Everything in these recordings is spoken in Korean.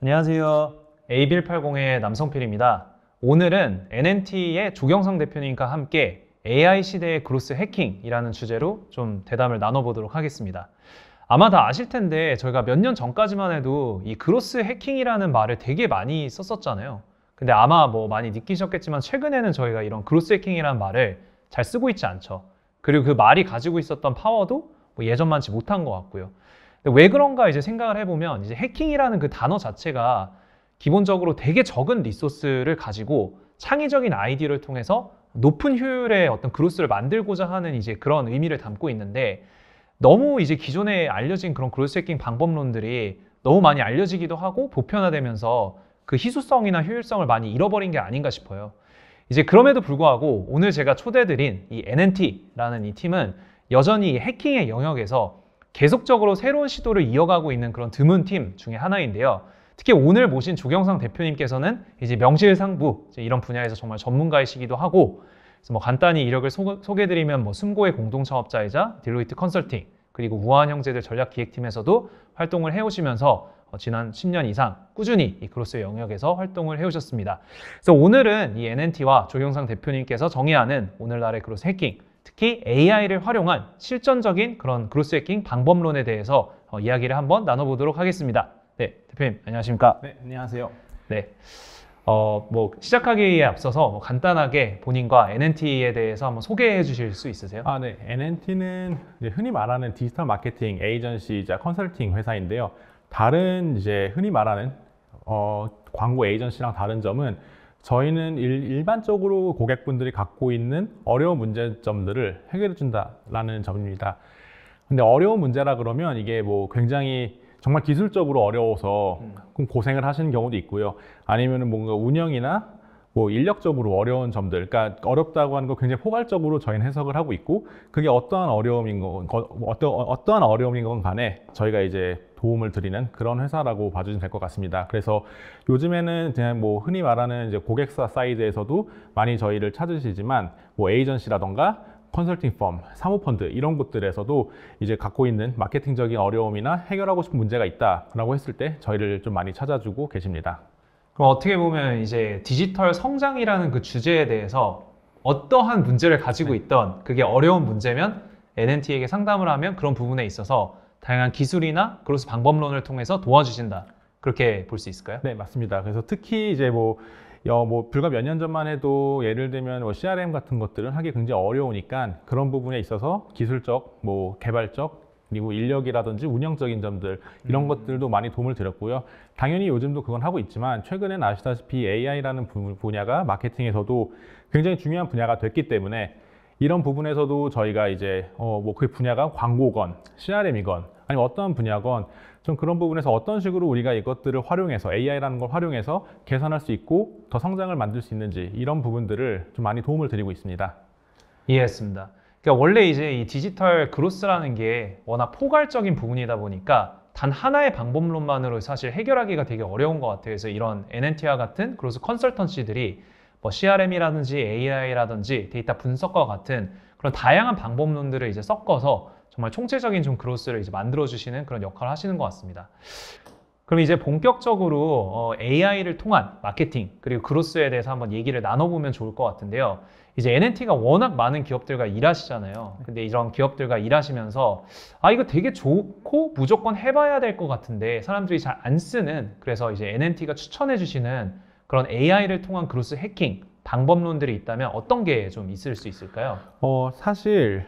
안녕하세요. A1180의 남성필입니다. 오늘은 NNT의 조경성 대표님과 함께 AI 시대의 그로스 해킹이라는 주제로 좀 대담을 나눠보도록 하겠습니다. 아마 다 아실 텐데 저희가 몇 년 전까지만 해도 이 그로스 해킹이라는 말을 되게 많이 썼었잖아요. 근데 아마 뭐 많이 느끼셨겠지만 최근에는 저희가 이런 그로스 해킹이라는 말을 잘 쓰고 있지 않죠. 그리고 그 말이 가지고 있었던 파워도 뭐 예전만치 못한 것 같고요. 왜 그런가 이제 생각을 해보면 이제 해킹이라는 그 단어 자체가 기본적으로 되게 적은 리소스를 가지고 창의적인 아이디어를 통해서 높은 효율의 어떤 그로스를 만들고자 하는 이제 그런 의미를 담고 있는데, 너무 이제 기존에 알려진 그런 그로스 해킹 방법론들이 너무 많이 알려지기도 하고 보편화되면서 그 희소성이나 효율성을 많이 잃어버린 게 아닌가 싶어요. 이제 그럼에도 불구하고 오늘 제가 초대드린 이 NNT라는 이 팀은 여전히 해킹의 영역에서 계속적으로 새로운 시도를 이어가고 있는 그런 드문 팀 중에 하나인데요. 특히 오늘 모신 조경상 대표님께서는 이제 명실상부 이제 이런 분야에서 정말 전문가이시기도 하고, 그래서 뭐 간단히 이력을 소개해드리면 뭐 숨고의 공동창업자이자 딜로이트 컨설팅, 그리고 우아한 형제들 전략기획팀에서도 활동을 해오시면서 지난 10년 이상 꾸준히 이 그로스 영역에서 활동을 해오셨습니다. 그래서 오늘은 이 NNT와 조경상 대표님께서 정의하는 오늘날의 그로스 해킹, 특히 AI를 활용한 실전적인 그런 그로스 해킹 방법론에 대해서 이야기를 한번 나눠보도록 하겠습니다. 네, 대표님 안녕하십니까? 네, 안녕하세요. 네, 뭐 시작하기에 앞서서 뭐 간단하게 본인과 NNT에 대해서 한번 소개해 주실 수 있으세요? 네, NNT는 흔히 말하는 디지털 마케팅 에이전시이자 컨설팅 회사인데요. 다른 이제 흔히 말하는 광고 에이전시랑 다른 점은 저희는 일반적으로 고객분들이 갖고 있는 어려운 문제점들을 해결해 준다라는 점입니다. 근데 어려운 문제라 그러면 이게 뭐 굉장히 정말 기술적으로 어려워서 고생을 하시는 경우도 있고요. 아니면은 뭔가 운영이나 뭐 인력적으로 어려운 점들, 그러니까 어렵다고 하는 거 굉장히 포괄적으로 저희는 해석을 하고 있고, 그게 어떠한 어려움인 건 간에 저희가 이제 도움을 드리는 그런 회사라고 봐주시면 될 것 같습니다. 그래서 요즘에는 그냥 뭐 흔히 말하는 이제 고객사 사이드에서도 많이 저희를 찾으시지만 뭐 에이전시라던가 컨설팅 펌, 사모펀드 이런 곳들에서도 이제 갖고 있는 마케팅적인 어려움이나 해결하고 싶은 문제가 있다라고 했을 때 저희를 좀 많이 찾아주고 계십니다. 그럼 어떻게 보면 이제 디지털 성장이라는 그 주제에 대해서 어떠한 문제를 가지고 있던 그게 어려운 문제면 NNT에게 상담을 하면 그런 부분에 있어서 다양한 기술이나 그로스 방법론을 통해서 도와주신다, 그렇게 볼 수 있을까요? 네, 맞습니다. 그래서 특히 이제 뭐 불과 몇 년 전만 해도 예를 들면 뭐 CRM 같은 것들은 하기 굉장히 어려우니까 그런 부분에 있어서 기술적, 뭐 개발적, 그리고 인력이라든지 운영적인 점들 이런 것들도 많이 도움을 드렸고요. 당연히 요즘도 그건 하고 있지만 최근엔 아시다시피 AI라는 분야가 마케팅에서도 굉장히 중요한 분야가 됐기 때문에 이런 부분에서도 저희가 이제 뭐 그 분야가 광고건, CRM이건 아니면 어떠한 분야건 좀 그런 부분에서 어떤 식으로 우리가 이것들을 활용해서 AI라는 걸 활용해서 개선할 수 있고 더 성장을 만들 수 있는지 이런 부분들을 좀 많이 도움을 드리고 있습니다. 이해했습니다. 그러니까 원래 이제 이 디지털 그로스라는 게 워낙 포괄적인 부분이다 보니까 단 하나의 방법론만으로 사실 해결하기가 되게 어려운 것 같아요. 그래서 이런 NNT와 같은 그로스 컨설턴시들이 뭐 CRM이라든지 AI라든지 데이터 분석과 같은 그런 다양한 방법론들을 이제 섞어서 정말 총체적인 좀 그로스를 이제 만들어주시는 그런 역할을 하시는 것 같습니다. 그럼 이제 본격적으로 AI를 통한 마케팅 그리고 그로스에 대해서 한번 얘기를 나눠보면 좋을 것 같은데요. 이제 NNT가 워낙 많은 기업들과 일하시잖아요. 근데 이런 기업들과 일하시면서 이거 되게 좋고 무조건 해봐야 될 것 같은데 사람들이 잘 안 쓰는, 그래서 이제 NNT가 추천해 주시는 그런 AI를 통한 그로스 해킹 방법론들이 있다면 어떤 게 좀 있을 수 있을까요? 사실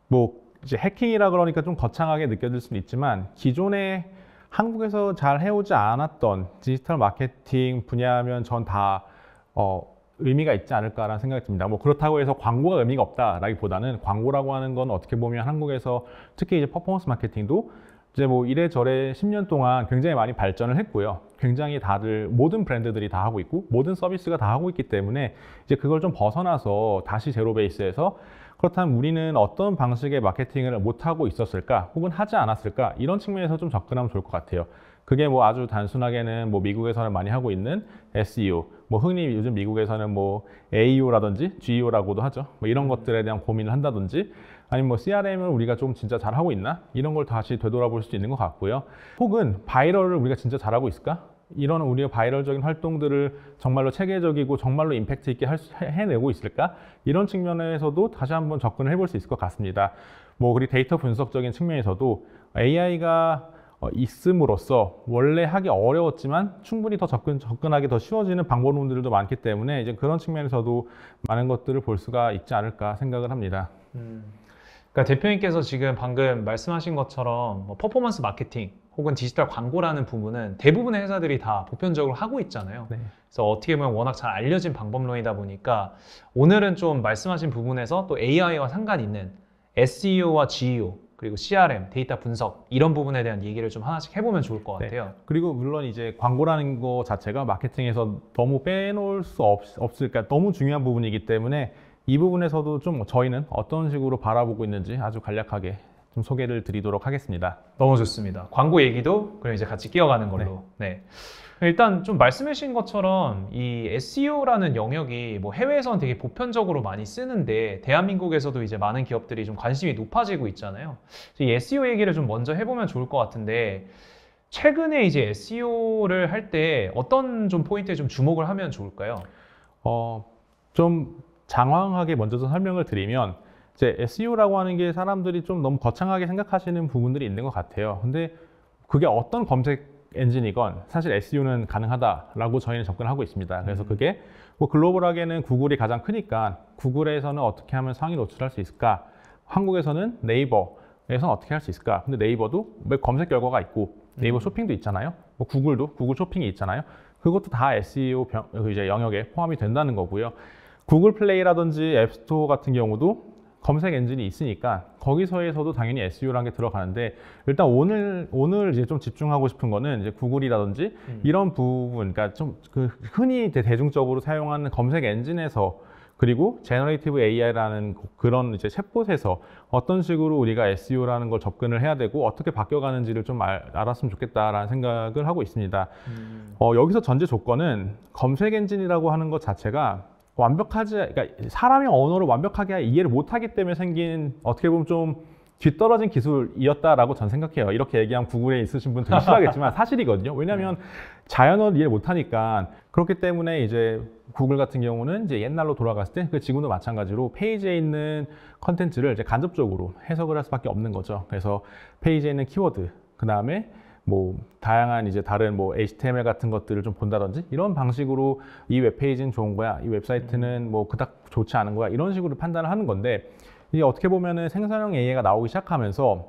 뭐 이제 해킹이라 그러니까 좀 거창하게 느껴질 수는 있지만 기존에 한국에서 잘 해오지 않았던 디지털 마케팅 분야면 전 다 의미가 있지 않을까라는 생각이 듭니다. 뭐 그렇다고 해서 광고가 의미가 없다라기보다는 광고라고 하는 건 어떻게 보면 한국에서 특히 이제 퍼포먼스 마케팅도 이제 뭐 이래저래 10년 동안 굉장히 많이 발전을 했고요. 굉장히 다들 모든 브랜드들이 다 하고 있고 모든 서비스가 다 하고 있기 때문에 이제 그걸 좀 벗어나서 다시 제로 베이스에서 그렇다면 우리는 어떤 방식의 마케팅을 못하고 있었을까 혹은 하지 않았을까 이런 측면에서 좀 접근하면 좋을 것 같아요. 그게 뭐 아주 단순하게는 뭐 미국에서는 많이 하고 있는 SEO, 뭐 흔히 요즘 미국에서는 뭐 AEO라든지 GEO라고도 하죠. 뭐 이런 것들에 대한 고민을 한다든지 아니면 뭐 CRM을 우리가 좀 진짜 잘하고 있나? 이런 걸 다시 되돌아볼 수 있는 것 같고요. 혹은 바이럴을 우리가 진짜 잘하고 있을까? 이런 우리가 바이럴적인 활동들을 정말로 체계적이고 정말로 임팩트 있게 해내고 있을까? 이런 측면에서도 다시 한번 접근을 해볼 수 있을 것 같습니다. 뭐 그리고 데이터 분석적인 측면에서도 AI가 있음으로써 원래 하기 어려웠지만 충분히 더 접근하기 더 쉬워지는 방법론들도 많기 때문에 이제 그런 측면에서도 많은 것들을 볼 수가 있지 않을까 생각을 합니다. 그러니까 대표님께서 지금 방금 말씀하신 것처럼 뭐 퍼포먼스 마케팅 혹은 디지털 광고라는 부분은 대부분의 회사들이 다 보편적으로 하고 있잖아요. 네. 그래서 어떻게 보면 워낙 잘 알려진 방법론이다 보니까 오늘은 좀 말씀하신 부분에서 또 AI와 상관 있는 SEO와 GEO 그리고 CRM, 데이터 분석 이런 부분에 대한 얘기를 좀 하나씩 해보면 좋을 것 같아요. 네. 그리고 물론 이제 광고라는 거 자체가 마케팅에서 너무 빼놓을 수 없을까 너무 중요한 부분이기 때문에 이 부분에서도 좀 저희는 어떤 식으로 바라보고 있는지 아주 간략하게 좀 소개를 드리도록 하겠습니다. 너무 좋습니다. 광고 얘기도 그럼 이제 같이 끼어가는 걸로. 네. 일단 좀 말씀해 주신 것처럼 이 SEO라는 영역이 뭐 해외에서는 되게 보편적으로 많이 쓰는데 대한민국에서도 이제 많은 기업들이 좀 관심이 높아지고 있잖아요. 이 SEO 얘기를 좀 먼저 해보면 좋을 것 같은데 최근에 이제 SEO를 할 때 어떤 좀 포인트에 좀 주목을 하면 좋을까요? 좀 장황하게 먼저 좀 설명을 드리면 이제 SEO라고 하는 게 사람들이 좀 너무 거창하게 생각하시는 부분들이 있는 것 같아요. 근데 그게 어떤 검색 엔진이건 사실 SEO는 가능하다라고 저희는 접근하고 있습니다. 그래서 그게 뭐 글로벌하게는 구글이 가장 크니까 구글에서는 어떻게 하면 상위 노출할 수 있을까? 한국에서는 네이버에서는 어떻게 할 수 있을까? 근데 네이버도 검색 결과가 있고 네이버 쇼핑도 있잖아요. 뭐 구글도 구글 쇼핑이 있잖아요. 그것도 다 SEO 이제 영역에 포함이 된다는 거고요. 구글 플레이라든지 앱스토어 같은 경우도 검색 엔진이 있으니까 거기서에서도 당연히 SEO라는 게 들어가는데 일단 오늘 이제 좀 집중하고 싶은 거는 이제 구글이라든지 이런 부분, 그러니까 좀 그 흔히 대중적으로 사용하는 검색 엔진에서 그리고 제너레이티브 AI라는 그런 이제 챗봇에서 어떤 식으로 우리가 SEO라는 걸 접근을 해야 되고 어떻게 바뀌어가는지를 좀 알았으면 좋겠다라는 생각을 하고 있습니다. 여기서 전제 조건은 검색 엔진이라고 하는 것 자체가 그러니까 사람의 언어를 완벽하게 이해를 못하기 때문에 생긴 어떻게 보면 좀 뒤떨어진 기술이었다라고 전 생각해요. 이렇게 얘기하면 구글에 있으신 분 되게 싫어하겠지만 사실이거든요. 왜냐하면 자연어를 이해를 못하니까. 그렇기 때문에 이제 구글 같은 경우는 이제 옛날로 돌아갔을 때 그 지금도 마찬가지로 페이지에 있는 컨텐츠를 이제 간접적으로 해석을 할 수밖에 없는 거죠. 그래서 페이지에 있는 키워드, 그 다음에 뭐 다양한 이제 다른 뭐 HTML 같은 것들을 좀 본다든지 이런 방식으로 이 웹페이지는 좋은 거야, 이 웹사이트는 뭐 그닥 좋지 않은 거야, 이런 식으로 판단을 하는 건데 이게 어떻게 보면은 생성형 AI가 나오기 시작하면서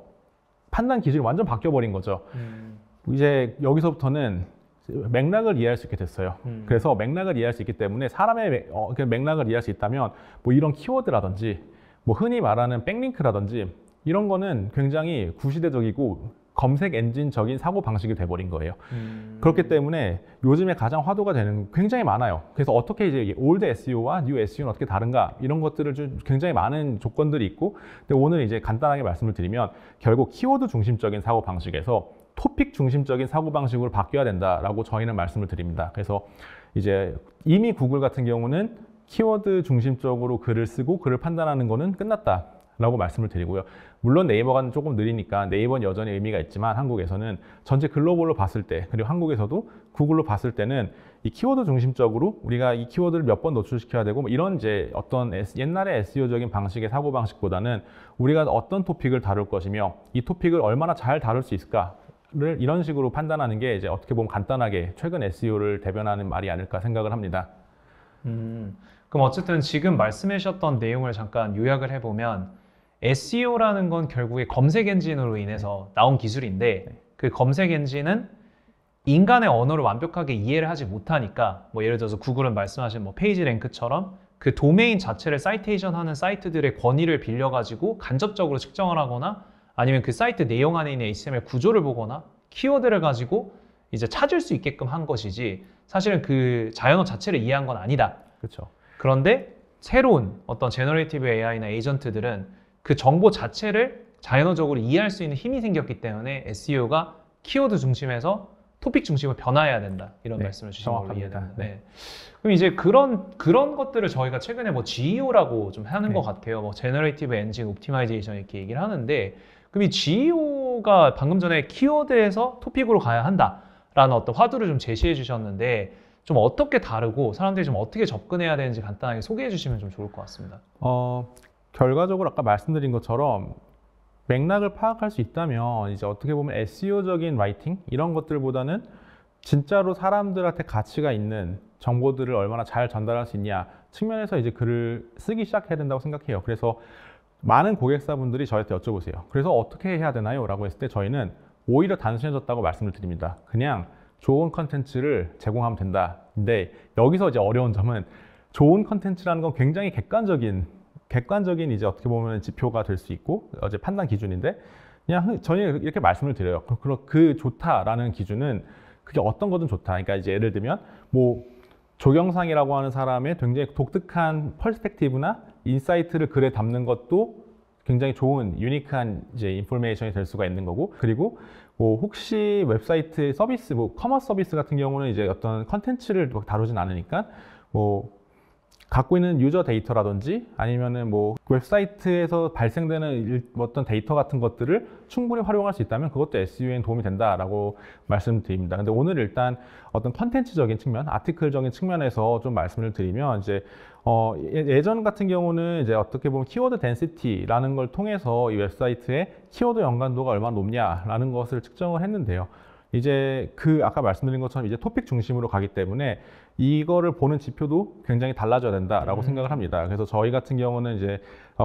판단 기준이 완전 바뀌어 버린 거죠. 이제 여기서부터는 맥락을 이해할 수 있게 됐어요. 그래서 맥락을 이해할 수 있기 때문에 사람의 맥락을 이해할 수 있다면 뭐 이런 키워드라든지 뭐 흔히 말하는 백링크라든지 이런 거는 굉장히 구시대적이고 검색 엔진적인 사고 방식이 돼버린 거예요. 그렇기 때문에 요즘에 가장 화두가 되는 굉장히 많아요. 그래서 어떻게 이제 올드 SEO와 뉴 SEO는 어떻게 다른가 이런 것들을 좀 굉장히 많은 조건들이 있고, 근데 오늘 이제 간단하게 말씀을 드리면 결국 키워드 중심적인 사고 방식에서 토픽 중심적인 사고 방식으로 바뀌어야 된다라고 저희는 말씀을 드립니다. 그래서 이제 이미 구글 같은 경우는 키워드 중심적으로 글을 쓰고 글을 판단하는 거는 끝났다 라고 말씀을 드리고요. 물론 네이버가 조금 느리니까 네이버는 여전히 의미가 있지만 한국에서는 전체 글로벌로 봤을 때, 그리고 한국에서도 구글로 봤을 때는 이 키워드 중심적으로 우리가 이 키워드를 몇 번 노출시켜야 되고 뭐 이런 이제 어떤 옛날의 SEO적인 방식의 사고 방식보다는 우리가 어떤 토픽을 다룰 것이며 이 토픽을 얼마나 잘 다룰 수 있을까를 이런 식으로 판단하는 게 이제 어떻게 보면 간단하게 최근 SEO를 대변하는 말이 아닐까 생각을 합니다. 그럼 어쨌든 지금 말씀해 주셨던 내용을 잠깐 요약을 해보면 SEO라는 건 결국에 검색 엔진으로 인해서 나온 기술인데 그 검색 엔진은 인간의 언어를 완벽하게 이해를 하지 못하니까 뭐 예를 들어서 구글은 말씀하신 뭐 페이지 랭크처럼 그 도메인 자체를 사이테이션 하는 사이트들의 권위를 빌려가지고 간접적으로 측정을 하거나 아니면 그 사이트 내용 안에 있는 HTML 구조를 보거나 키워드를 가지고 이제 찾을 수 있게끔 한 것이지 사실은 그 자연어 자체를 이해한 건 아니다. 그렇죠. 그런데 새로운 어떤 제너레이티브 AI나 에이전트들은 그 정보 자체를 자연어적으로 이해할 수 있는 힘이 생겼기 때문에 SEO가 키워드 중심에서 토픽 중심으로 변화해야 된다. 이런 말씀을 주신 걸로 이해됩니다. 네. 그럼 이제 그런 것들을 저희가 최근에 뭐 GEO라고 좀 하는 것 같아요. 뭐 제너레이티브 엔진 옵티마이제이션 이렇게 얘기를 하는데 그럼 이 GEO가 방금 전에 키워드에서 토픽으로 가야 한다 라는 어떤 화두를 좀 제시해 주셨는데 좀 어떻게 다르고 사람들이 좀 어떻게 접근해야 되는지 간단하게 소개해 주시면 좀 좋을 것 같습니다. 결과적으로 아까 말씀드린 것처럼 맥락을 파악할 수 있다면 이제 어떻게 보면 SEO적인 라이팅 이런 것들보다는 진짜로 사람들한테 가치가 있는 정보들을 얼마나 잘 전달할 수 있냐 측면에서 이제 글을 쓰기 시작해야 된다고 생각해요. 그래서 많은 고객사분들이 저한테 여쭤보세요. 그래서 어떻게 해야 되나요? 라고 했을 때 저희는 오히려 단순해졌다고 말씀을 드립니다. 그냥 좋은 컨텐츠를 제공하면 된다. 근데 여기서 이제 어려운 점은 좋은 컨텐츠라는 건 굉장히 객관적인 이제 어떻게 보면 지표가 될 수 있고 어제 판단 기준인데 그냥 저희는 이렇게 말씀을 드려요. 그 좋다라는 기준은 그게 어떤 거든 좋다. 그러니까 이제 예를 들면 뭐 조경상이라고 하는 사람의 굉장히 독특한 퍼스펙티브나 인사이트를 글에 담는 것도 굉장히 좋은 유니크한 이제 인포메이션이 될 수가 있는 거고, 그리고 뭐 혹시 웹사이트 서비스, 뭐 커머스 서비스 같은 경우는 이제 어떤 컨텐츠를 다루진 않으니까 뭐 갖고 있는 유저 데이터라든지 아니면은 뭐 웹사이트에서 발생되는 어떤 데이터 같은 것들을 충분히 활용할 수 있다면 그것도 SEO에 도움이 된다라고 말씀드립니다. 근데 오늘 일단 어떤 컨텐츠적인 측면, 아티클적인 측면에서 좀 말씀을 드리면 이제 예전 같은 경우는 이제 어떻게 보면 키워드 덴시티라는 걸 통해서 이 웹사이트의 키워드 연관도가 얼마나 높냐라는 것을 측정을 했는데요. 이제 아까 말씀드린 것처럼 이제 토픽 중심으로 가기 때문에 이거를 보는 지표도 굉장히 달라져야 된다라고 생각을 합니다. 그래서 저희 같은 경우는 이제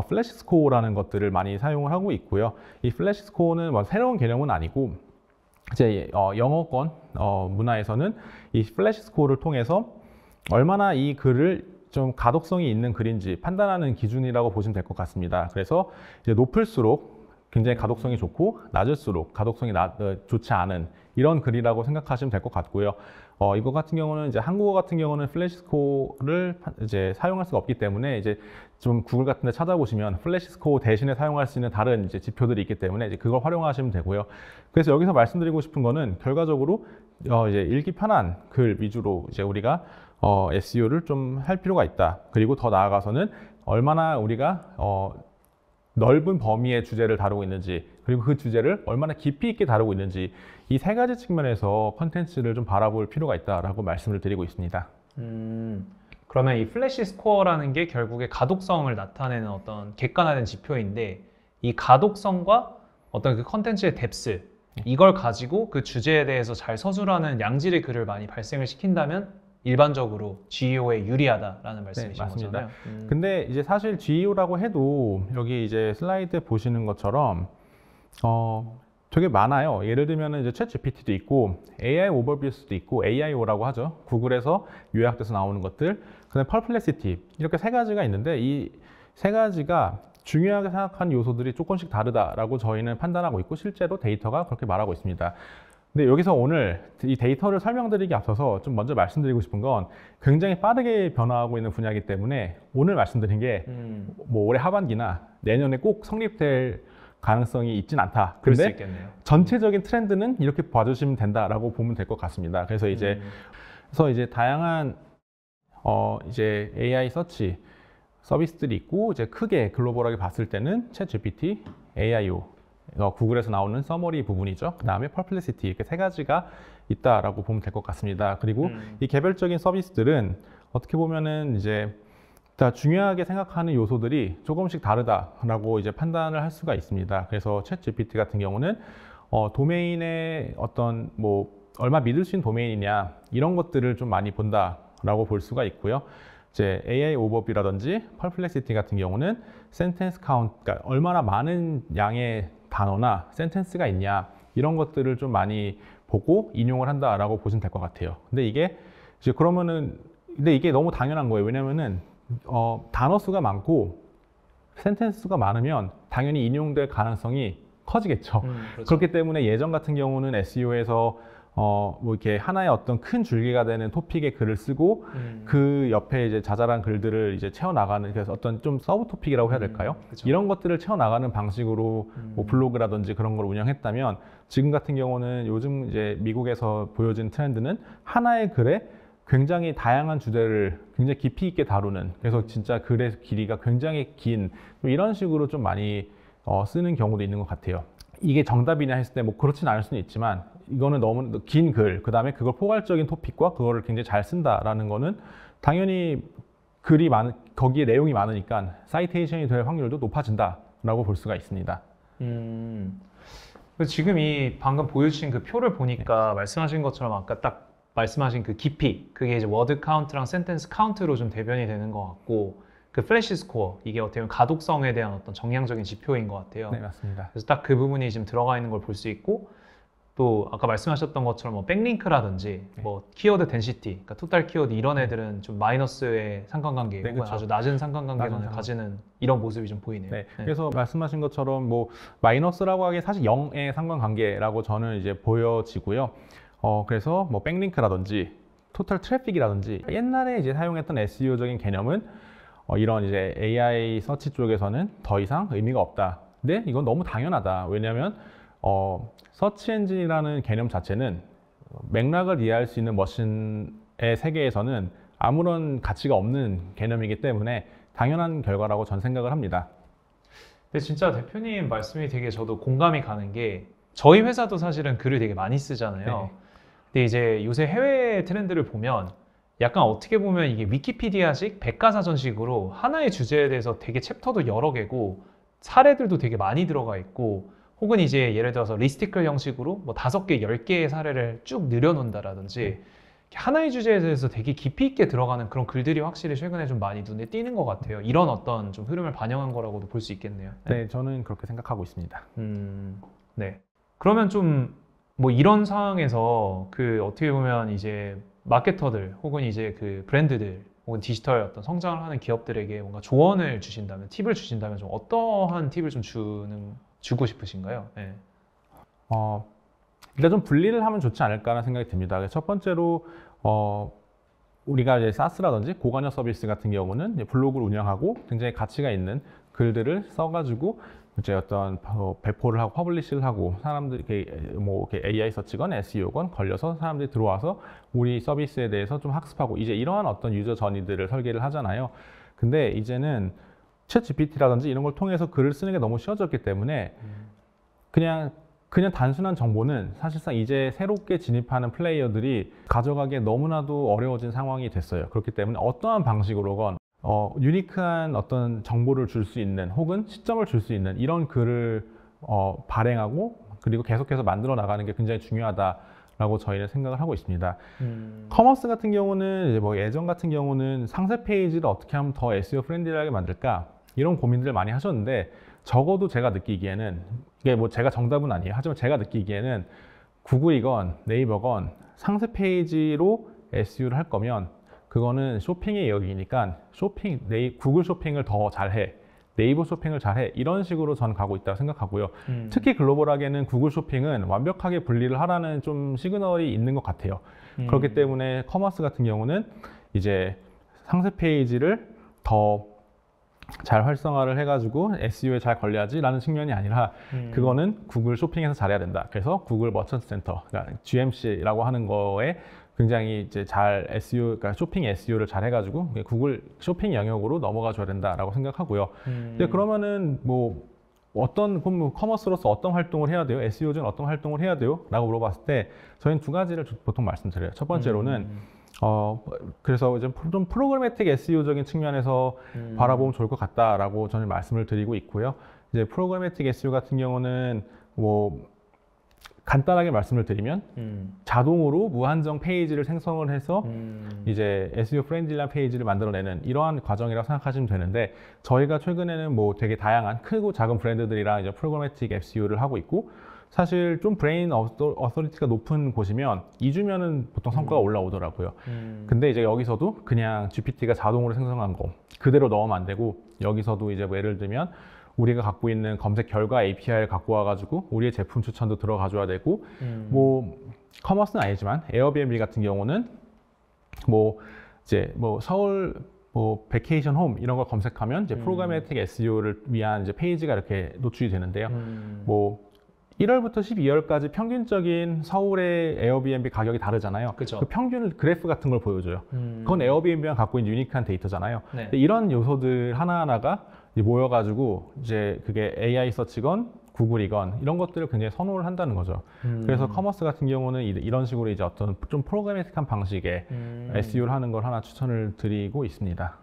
플래시 스코어라는 것들을 많이 사용을 하고 있고요. 이 플래시 스코어는 뭐 새로운 개념은 아니고 이제 영어권 문화에서는 이 플래시 스코어를 통해서 얼마나 이 글을 좀 가독성이 있는 글인지 판단하는 기준이라고 보시면 될 것 같습니다. 그래서 이제 높을수록 굉장히 가독성이 좋고 낮을수록 가독성이 좋지 않은 이런 글이라고 생각하시면 될 것 같고요. 이거 같은 경우는 이제 한국어 같은 경우는 플래시 스코어를 이제 사용할 수가 없기 때문에 이제 좀 구글 같은 데 찾아보시면 플래시 스코어 대신에 사용할 수 있는 다른 이제 지표들이 있기 때문에 이제 그걸 활용하시면 되고요. 그래서 여기서 말씀드리고 싶은 거는 결과적으로 이제 읽기 편한 글 위주로 이제 우리가 SEO를 좀 할 필요가 있다. 그리고 더 나아가서는 얼마나 우리가 넓은 범위의 주제를 다루고 있는지, 그리고 그 주제를 얼마나 깊이 있게 다루고 있는지 이 세 가지 측면에서 컨텐츠를 좀 바라볼 필요가 있다라고 말씀을 드리고 있습니다. 그러면 이 플래시 스코어라는 게 결국에 가독성을 나타내는 어떤 객관화된 지표인데 이 가독성과 어떤 그 컨텐츠의 뎁스 이걸 가지고 그 주제에 대해서 잘 서술하는 양질의 글을 많이 발생을 시킨다면 일반적으로 GEO에 유리하다라는 말씀이신 맞습니다. 거잖아요. 근데 이제 사실 GEO라고 해도 여기 이제 슬라이드에 보시는 것처럼 되게 많아요. 예를 들면 이제 챗 GPT도 있고 AI 오버뷰스도 있고 AIO라고 하죠. 구글에서 요약돼서 나오는 것들, 그다음에 퍼플렉시티 이렇게 세 가지가 있는데 이 세 가지가 중요하게 생각하는 요소들이 조금씩 다르다라고 저희는 판단하고 있고 실제로 데이터가 그렇게 말하고 있습니다. 근데 여기서 오늘 이 데이터를 설명드리기 앞서서 좀 먼저 말씀드리고 싶은 건 굉장히 빠르게 변화하고 있는 분야이기 때문에 오늘 말씀드린 게 뭐 올해 하반기나 내년에 꼭 성립될 가능성이 있진 않다. 그럴 수 근데 있겠네요. 전체적인 트렌드는 이렇게 봐주시면 된다라고 보면 될 것 같습니다. 그래서 이제 다양한 이제 AI 서치 서비스들이 있고 이제 크게 글로벌하게 봤을 때는 챗 GPT, AIO 구글에서 나오는 서머리 부분이죠. 그 다음에 퍼플렉시티 이렇게 세 가지가 있다라고 보면 될 것 같습니다. 그리고 이 개별적인 서비스들은 어떻게 보면은 이제 다 중요하게 생각하는 요소들이 조금씩 다르다라고 이제 판단을 할 수가 있습니다. 그래서 챗 GPT 같은 경우는 도메인의 어떤 뭐 얼마 믿을 수 있는 도메인이냐 이런 것들을 좀 많이 본다라고 볼 수가 있고요. 이제 AI 오버뷰라든지 퍼플렉시티 같은 경우는 센텐스 카운트, 그러니까 얼마나 많은 양의 단어나 센텐스가 있냐 이런 것들을 좀 많이 보고 인용을 한다라고 보시면 될 것 같아요. 근데 이게 너무 당연한 거예요. 왜냐면은 단어 수가 많고 센텐스 수가 많으면 당연히 인용될 가능성이 커지겠죠. 그렇죠. 그렇기 때문에 예전 같은 경우는 SEO에서 뭐 이렇게 하나의 어떤 큰 줄기가 되는 토픽의 글을 쓰고 그 옆에 이제 자잘한 글들을 이제 채워나가는, 그래서 어떤 좀 서브 토픽이라고 해야 될까요? 그렇죠. 이런 것들을 채워나가는 방식으로 뭐 블로그라든지 그런 걸 운영했다면 지금 같은 경우는 요즘 이제 미국에서 보여진 트렌드는 하나의 글에 굉장히 다양한 주제를 굉장히 깊이 있게 다루는, 그래서 진짜 글의 길이가 굉장히 긴 이런 식으로 좀 많이 쓰는 경우도 있는 것 같아요. 이게 정답이냐 했을 때 뭐 그렇진 않을 수는 있지만 이거는 너무 긴 글, 그 다음에 그걸 포괄적인 토픽과 그거를 굉장히 잘 쓴다라는 거는 당연히 거기에 내용이 많으니까 사이테이션이 될 확률도 높아진다라고 볼 수가 있습니다. 지금 이 방금 보여주신 그 표를 보니까 말씀하신 것처럼 아까 딱 말씀하신 그 깊이, 그게 이제 워드 카운트랑 센텐스 카운트로 좀 대변이 되는 것 같고, 그 플래시 스코어, 이게 어떻게 보면 가독성에 대한 어떤 정량적인 지표인 것 같아요. 네, 맞습니다. 그래서 딱 그 부분이 지금 들어가 있는 걸 볼 수 있고, 또 아까 말씀하셨던 것처럼 뭐 백링크라든지 뭐 키워드 덴시티, 그러니까 토탈 키워드 이런 애들은 좀 마이너스의 상관관계, 네, 혹은 그쵸. 아주 낮은 상관관계를 가지는 이런 모습이 좀 보이네요. 네, 그래서 말씀하신 것처럼 뭐 마이너스라고 하기에 사실 0의 상관관계라고 저는 이제 보여지고요. 그래서 뭐 백링크라든지 토탈 트래픽이라든지 옛날에 이제 사용했던 SEO적인 개념은 이런 이제 AI 서치 쪽에서는 더 이상 의미가 없다. 근데 이건 너무 당연하다. 왜냐하면 서치 엔진이라는 개념 자체는 맥락을 이해할 수 있는 머신의 세계에서는 아무런 가치가 없는 개념이기 때문에 당연한 결과라고 전 생각을 합니다. 근데 진짜 대표님 말씀이 되게 저도 공감이 가는 게, 저희 회사도 사실은 글을 되게 많이 쓰잖아요. 네. 근데 이제 요새 해외 트렌드를 보면 약간 어떻게 보면 이게 위키피디아식 백과사전식으로 하나의 주제에 대해서 되게 챕터도 여러 개고 사례들도 되게 많이 들어가 있고, 혹은 이제 예를 들어서 리스티클 형식으로 뭐 5개, 10개의 사례를 쭉 늘여놓는다라든지 하나의 주제에 대해서 되게 깊이 있게 들어가는 그런 글들이 확실히 최근에 좀 많이 눈에 띄는 것 같아요. 이런 어떤 좀 흐름을 반영한 거라고도 볼 수 있겠네요. 네, 저는 그렇게 생각하고 있습니다. 네. 그러면 좀 뭐 이런 상황에서 그 어떻게 보면 이제 마케터들 혹은 이제 그 브랜드들 혹은 디지털 어떤 성장을 하는 기업들에게 뭔가 조언을 주신다면, 팁을 주신다면 좀 어떠한 팁을 좀 주고 싶으신가요? 네. 일단 좀 분리를 하면 좋지 않을까라는 생각이 듭니다. 그래서 첫 번째로 우리가 이제 사스라든지 고관여 서비스 같은 경우는 이제 블로그를 운영하고 굉장히 가치가 있는 글들을 써가지고 이제 어떤 배포를 하고 퍼블리시를 하고 사람들이 이렇게 AI 서치건 SEO건 걸려서 사람들이 들어와서 우리 서비스에 대해서 좀 학습하고 이제 이러한 어떤 유저 저니들을 설계를 하잖아요. 근데 이제는 챗 GPT라든지 이런 걸 통해서 글을 쓰는 게 너무 쉬워졌기 때문에 그냥 단순한 정보는 사실상 이제 새롭게 진입하는 플레이어들이 가져가기에 너무나도 어려워진 상황이 됐어요. 그렇기 때문에 어떠한 방식으로건 유니크한 어떤 정보를 줄 수 있는 혹은 시점을 줄 수 있는 이런 글을 발행하고 그리고 계속해서 만들어 나가는 게 굉장히 중요하다라고 저희는 생각을 하고 있습니다. 커머스 같은 경우는 이제 뭐 예전 같은 경우는 상세 페이지를 어떻게 하면 더 SEO 프렌들리하게 만들까 이런 고민들을 많이 하셨는데, 적어도 제가 느끼기에는 이게 뭐 제가 정답은 아니에요. 하지만 제가 느끼기에는 구글이건 네이버건 상세 페이지로 SEO를 할 거면 그거는 쇼핑의 영역이니까 구글 쇼핑을 더 잘해, 네이버 쇼핑을 잘해, 이런 식으로 저는 가고 있다고 생각하고요. 특히 글로벌하게는 구글 쇼핑은 완벽하게 분리를 하라는 좀 시그널이 있는 것 같아요. 그렇기 때문에 커머스 같은 경우는 이제 상세 페이지를 더 잘 활성화를 해가지고 SEO에 잘 걸려야지 라는 측면이 아니라 그거는 구글 쇼핑에서 잘해야 된다. 그래서 구글 머천트 센터, 그러니까 GMC라고 하는 거에 굉장히 이제 잘 그러니까 쇼핑 SEO를 잘 해가지고 구글 쇼핑 영역으로 넘어가 줘야 된다라고 생각하고요. 근데 그러면은 뭐 그럼 커머스로서 어떤 활동을 해야 돼요? SEO는 어떤 활동을 해야 돼요? 라고 물어봤을 때 저희는 두 가지를 보통 말씀드려요. 첫 번째로는 그래서 이제 좀 프로그래매틱 SEO적인 측면에서 바라보면 좋을 것 같다라고 저는 말씀을 드리고 있고요. 이제 프로그래매틱 SEO 같은 경우는 뭐 간단하게 말씀을 드리면 자동으로 무한정 페이지를 생성을 해서 이제 SEO 프렌들리한 페이지를 만들어내는 이러한 과정이라고 생각하시면 되는데, 저희가 최근에는 뭐 되게 다양한 크고 작은 브랜드들이랑 이제 프로그래매틱 SEO를 하고 있고, 사실 좀 브레인 어서리티가 높은 곳이면 2주면은 보통 성과가 올라오더라고요. 근데 이제 여기서도 그냥 GPT가 자동으로 생성한 거 그대로 넣으면 안 되고, 여기서도 이제 뭐 예를 들면 우리가 갖고 있는 검색 결과 API를 갖고 와가지고 우리의 제품 추천도 들어가줘야 되고, 뭐 커머스는 아니지만 에어비앤비 같은 경우는 뭐 이제 뭐 서울 뭐 베케이션 홈 이런 걸 검색하면 이제 프로그래매틱 SEO를 위한 이제 페이지가 이렇게 노출이 되는데요. 뭐 1월부터 12월까지 평균적인 서울의 에어비앤비 가격이 다르잖아요. 그쵸. 그 평균 그래프 같은 걸 보여줘요. 그건 에어비앤비가 갖고 있는 유니크한 데이터잖아요. 네. 이런 요소들 하나하나가 모여가지고 이제 그게 AI 서치건 구글이건 이런 것들을 굉장히 선호를 한다는 거죠. 그래서 커머스 같은 경우는 이런 식으로 이제 어떤 좀 프로그래매틱한 방식의 SEO를 하는 걸 하나 추천을 드리고 있습니다.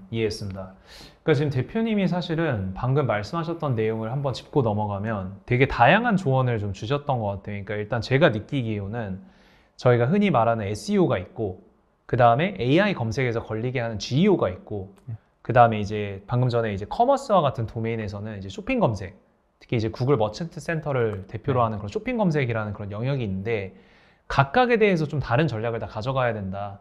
이해했습니다. 그러니까 지금 대표님이 사실은 방금 말씀하셨던 내용을 한번 짚고 넘어가면 되게 다양한 조언을 좀 주셨던 것 같아요. 그러니까 일단 제가 느끼기에는 저희가 흔히 말하는 SEO가 있고, 그 다음에 AI 검색에서 걸리게 하는 GEO가 있고, 그 다음에 이제 방금 전에 이제 커머스와 같은 도메인에서는 이제 쇼핑 검색, 특히 이제 구글 머천트 센터를 대표로 하는 그런 쇼핑 검색이라는 그런 영역이 있는데, 각각에 대해서 좀 다른 전략을 다 가져가야 된다,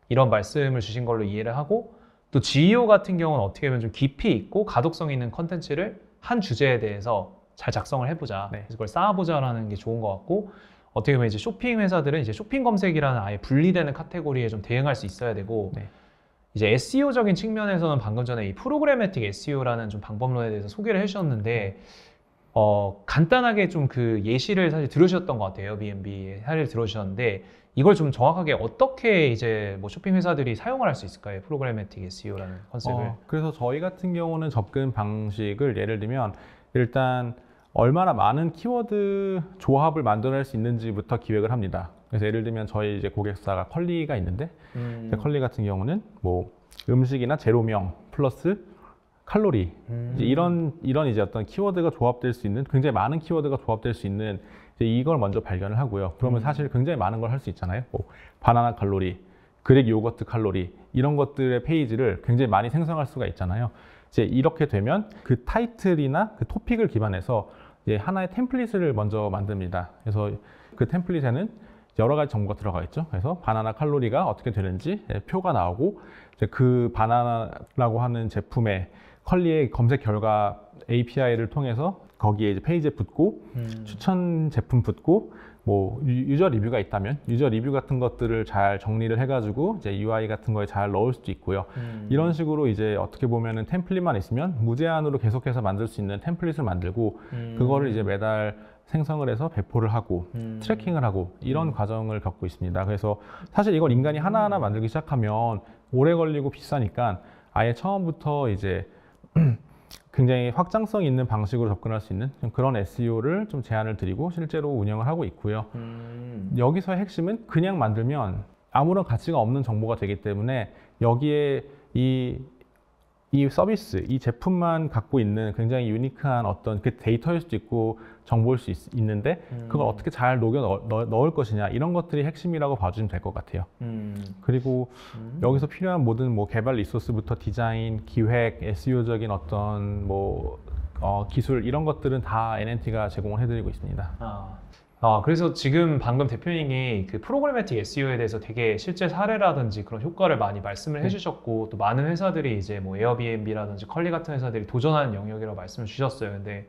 이런 말씀을 주신 걸로 이해를 하고, 또 GEO 같은 경우는 어떻게 보면 좀 깊이 있고 가독성 있는 컨텐츠를 한 주제에 대해서 잘 작성을 해보자, 그래서 그걸 쌓아보자라는 게 좋은 것 같고, 어떻게 보면 이제 쇼핑 회사들은 이제 쇼핑 검색이라는 아예 분리되는 카테고리에 좀 대응할 수 있어야 되고, 이제 SEO적인 측면에서는 방금 전에 이 프로그래매틱 SEO라는 좀 방법론에 대해서 소개를 해주셨는데, 간단하게 좀 그 예시를 사실 들으셨던 것 같아요. 에어비앤비 사례를 들어주셨는데, 이걸 좀 정확하게 어떻게 이제 뭐 쇼핑 회사들이 사용을 할 수 있을까요? 프로그래매틱 SEO라는 컨셉을. 그래서 저희 같은 경우는 접근 방식을 예를 들면 일단 얼마나 많은 키워드 조합을 만들어낼 수 있는지부터 기획을 합니다. 그래서 예를 들면 저희 이제 고객사가 컬리가 있는데, 컬리 같은 경우는 뭐 음식이나 재료명 플러스 칼로리, 이제 이런 이제 어떤 키워드가 조합될 수 있는, 굉장히 많은 키워드가 조합될 수 있는 이제 이걸 먼저 발견을 하고요. 그러면 사실 굉장히 많은 걸 할 수 있잖아요. 뭐 바나나 칼로리, 그릭 요거트 칼로리, 이런 것들의 페이지를 굉장히 많이 생성할 수가 있잖아요. 이제 이렇게 되면 그 타이틀이나 그 토픽을 기반해서 이제 하나의 템플릿을 먼저 만듭니다. 그래서 그 템플릿에는 여러 가지 정보가 들어가 있죠. 그래서 바나나 칼로리가 어떻게 되는지 표가 나오고, 이제 그 바나나라고 하는 제품의 컬리의 검색 결과 API를 통해서 거기에 이제 페이지에 붙고, 추천 제품 붙고, 뭐 유저 리뷰가 있다면 유저 리뷰 같은 것들을 잘 정리를 해가지고 이제 UI 같은 거에 잘 넣을 수도 있고요. 이런 식으로 이제 어떻게 보면은 템플릿만 있으면 무제한으로 계속해서 만들 수 있는 템플릿을 만들고, 그거를 이제 매달 생성을 해서 배포를 하고 트래킹을 하고, 이런 과정을 겪고 있습니다. 그래서 사실 이걸 인간이 하나하나 만들기 시작하면 오래 걸리고 비싸니까 아예 처음부터 이제 굉장히 확장성 있는 방식으로 접근할 수 있는 그런 SEO를 좀 제안을 드리고 실제로 운영을 하고 있고요. 여기서의 핵심은 그냥 만들면 아무런 가치가 없는 정보가 되기 때문에 여기에 이 서비스, 이 제품만 갖고 있는 굉장히 유니크한 어떤 그 데이터일 수도 있고 정보일 수 있는데, 그걸 어떻게 잘 녹여 넣을 것이냐, 이런 것들이 핵심이라고 봐주시면 될 것 같아요. 그리고 여기서 필요한 모든 뭐 개발 리소스부터 디자인, 기획, SEO적인 어떤 뭐 기술, 이런 것들은 다 NNT가 제공을 해드리고 있습니다. 그래서 지금 방금 대표님이 그 프로그래매틱 SEO에 대해서 되게 실제 사례라든지 그런 효과를 많이 말씀을 해주셨고, 또 많은 회사들이 이제 뭐 에어비앤비라든지 컬리 같은 회사들이 도전하는 영역이라고 말씀을 주셨어요. 근데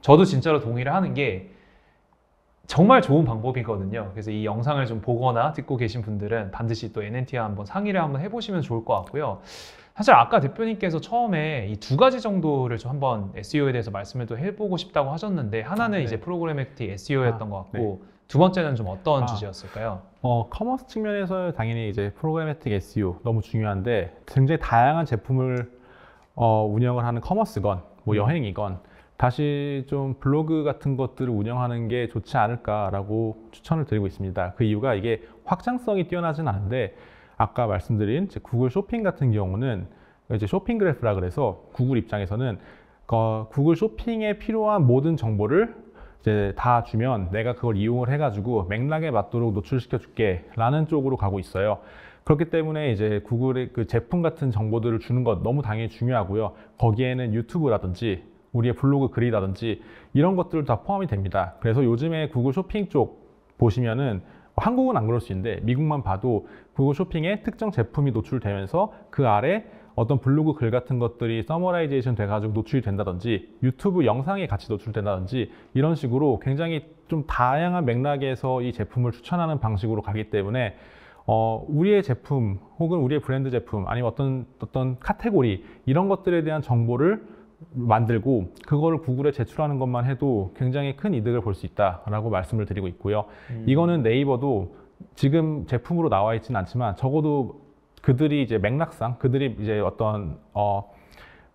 저도 진짜로 동의를 하는 게 정말 좋은 방법이거든요. 그래서 이 영상을 좀 보거나 듣고 계신 분들은 반드시 또 NNT와 한번 상의를 한번 해보시면 좋을 것 같고요. 사실 아까 대표님께서 처음에 이 두 가지 정도를 좀 한번 SEO에 대해서 말씀을 또 해보고 싶다고 하셨는데, 하나는 이제 프로그래매틱 SEO였던 것 같고, 두 번째는 좀 어떤 주제였을까요? 커머스 측면에서 당연히 이제 프로그래매틱 SEO 너무 중요한데, 굉장히 다양한 제품을 운영을 하는 커머스건, 뭐 여행이건, 다시 좀 블로그 같은 것들을 운영하는 게 좋지 않을까라고 추천을 드리고 있습니다. 그 이유가 이게 확장성이 뛰어나진 않은데, 아까 말씀드린 이제 구글 쇼핑 같은 경우는 이제 쇼핑 그래프라 그래서 구글 입장에서는 구글 쇼핑에 필요한 모든 정보를 이제 다 주면 내가 그걸 이용을 해가지고 맥락에 맞도록 노출시켜 줄게 라는 쪽으로 가고 있어요. 그렇기 때문에 이제 구글의 그 제품 같은 정보들을 주는 것 너무 당연히 중요하고요. 거기에는 유튜브라든지 우리의 블로그 글이라든지 이런 것들도 다 포함이 됩니다. 그래서 요즘에 구글 쇼핑 쪽 보시면은, 한국은 안 그럴 수 있는데 미국만 봐도 구글 쇼핑에 특정 제품이 노출되면서 그 아래 어떤 블로그 글 같은 것들이 서머라이제이션 돼가지고 노출이 된다든지, 유튜브 영상에 같이 노출된다든지, 이런 식으로 굉장히 좀 다양한 맥락에서 이 제품을 추천하는 방식으로 가기 때문에 우리의 제품 혹은 우리의 브랜드 제품, 아니면 어떤 카테고리, 이런 것들에 대한 정보를 만들고 그거를 구글에 제출하는 것만 해도 굉장히 큰 이득을 볼 수 있다라고 말씀을 드리고 있고요. 이거는 네이버도 지금 제품으로 나와 있지는 않지만 적어도 그들이 이제 맥락상, 그들이 이제 어떤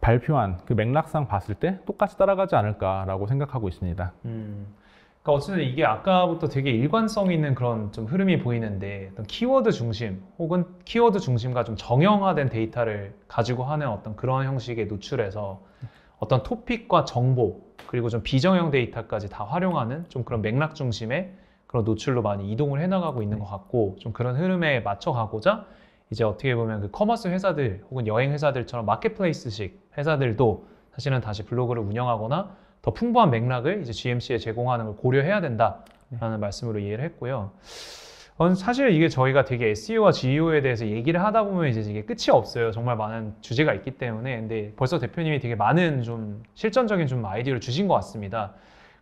발표한 그 맥락상 봤을 때 똑같이 따라가지 않을까라고 생각하고 있습니다. 그러니까 어쨌든 이게 아까부터 되게 일관성 있는 그런 좀 흐름이 보이는데 어떤 키워드 중심 혹은 키워드 중심과 좀 정형화된 데이터를 가지고 하는 어떤 그런 형식의 노출에서 어떤 토픽과 정보 그리고 좀 비정형 데이터까지 다 활용하는 좀 그런 맥락 중심의 그런 노출로 많이 이동을 해나가고 있는 것 같고 좀 그런 흐름에 맞춰가고자 이제 어떻게 보면 그 커머스 회사들 혹은 여행 회사들처럼 마켓플레이스식 회사들도 사실은 다시 블로그를 운영하거나 더 풍부한 맥락을 이제 GMC에 제공하는 걸 고려해야 된다라는 말씀으로 이해를 했고요. 사실 이게 저희가 되게 SEO와 GEO에 대해서 얘기를 하다 보면 이제 이게 끝이 없어요. 정말 많은 주제가 있기 때문에. 근데 벌써 대표님이 되게 많은 좀 실전적인 좀 아이디어를 주신 것 같습니다.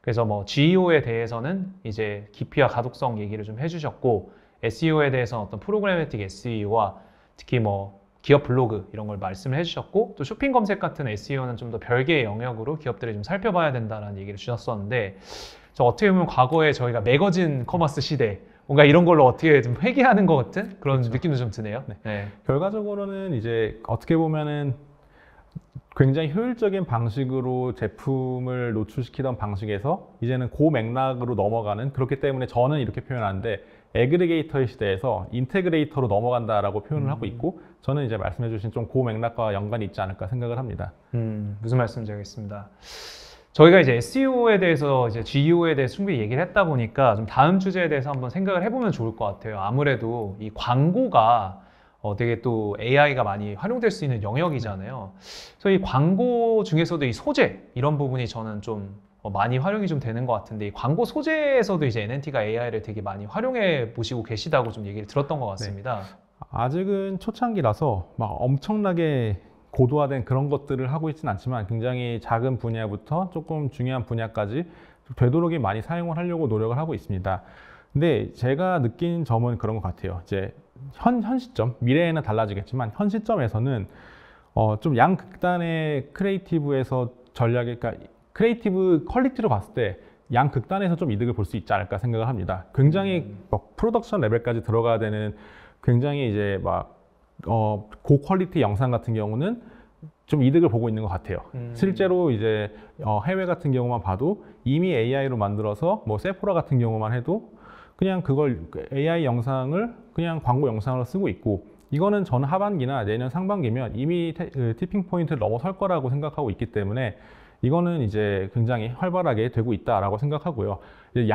그래서 뭐 GEO에 대해서는 이제 깊이와 가독성 얘기를 좀 해주셨고 SEO에 대해서는 어떤 프로그래매틱 SEO와 특히 뭐 기업 블로그 이런 걸 말씀을 해주셨고 또 쇼핑 검색 같은 SEO는 좀 더 별개의 영역으로 기업들이 좀 살펴봐야 된다는 얘기를 주셨었는데 저 어떻게 보면 과거에 저희가 매거진 커머스 시대 뭔가 이런 걸로 어떻게 좀 회귀하는 것 같은 그런 그렇죠. 느낌도 좀 드네요. 네. 네. 결과적으로는 이제 어떻게 보면은 굉장히 효율적인 방식으로 제품을 노출시키던 방식에서 이제는 그 맥락으로 넘어가는 그렇기 때문에 저는 이렇게 표현하는데 애그리게이터의 시대에서 인테그레이터로 넘어간다라고 표현을 하고 있고 저는 이제 말씀해주신 좀 그 맥락과 연관이 있지 않을까 생각을 합니다. 무슨 말씀인지 알겠습니다. 저희가 이제 SEO에 대해서 이제 GEO에 대해서 충분히 얘기를 했다 보니까 좀 다음 주제에 대해서 한번 생각을 해보면 좋을 것 같아요. 아무래도 이 광고가 되게 또 AI가 많이 활용될 수 있는 영역이잖아요. 그래서 이 광고 중에서도 이 소재 이런 부분이 저는 좀 많이 활용이 좀 되는 것 같은데 이 광고 소재에서도 이제 NNT가 AI를 되게 많이 활용해 보시고 계시다고 좀 얘기를 들었던 것 같습니다. 네. 아직은 초창기라서 막 엄청나게 고도화된 그런 것들을 하고 있지는 않지만 굉장히 작은 분야부터 조금 중요한 분야까지 되도록이 많이 사용을 하려고 노력을 하고 있습니다. 근데 제가 느낀 점은 그런 것 같아요. 이제 현 시점, 미래에는 달라지겠지만 현 시점에서는 좀 양극단의 크리에이티브에서 전략이, 그러니까 크리에이티브 퀄리티로 봤을 때 양극단에서 좀 이득을 볼 수 있지 않을까 생각을 합니다. 굉장히 막 프로덕션 레벨까지 들어가야 되는 굉장히 이제 막 고퀄리티 영상 같은 경우는 좀 이득을 보고 있는 것 같아요. 실제로 이제 해외 같은 경우만 봐도 이미 AI로 만들어서 뭐 세포라 같은 경우만 해도 그냥 그걸 AI 영상을 그냥 광고 영상으로 쓰고 있고 이거는 전 하반기나 내년 상반기면 이미 티핑 포인트를 넘어설 거라고 생각하고 있기 때문에 이거는 이제 굉장히 활발하게 되고 있다라고 생각하고요. 이제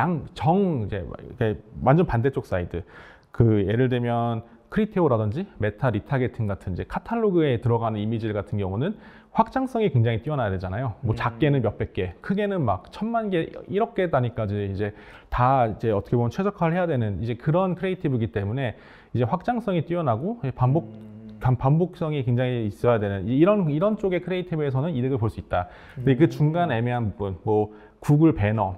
이제 완전 반대쪽 사이드. 그 예를 들면 크리테오라든지 메타 리타게팅 같은 이제 카탈로그에 들어가는 이미지 같은 경우는 확장성이 굉장히 뛰어나야 되잖아요. 뭐 작게는 몇백 개, 크게는 막 1000만 개, 1억 개 단위까지 이제 다 이제 어떻게 보면 최적화를 해야 되는 이제 그런 크리에이티브이기 때문에 이제 확장성이 뛰어나고 반복성이 굉장히 있어야 되는 이런 쪽의 크리에이티브에서는 이득을 볼 수 있다. 근데 그 중간 애매한 부분, 뭐 구글 배너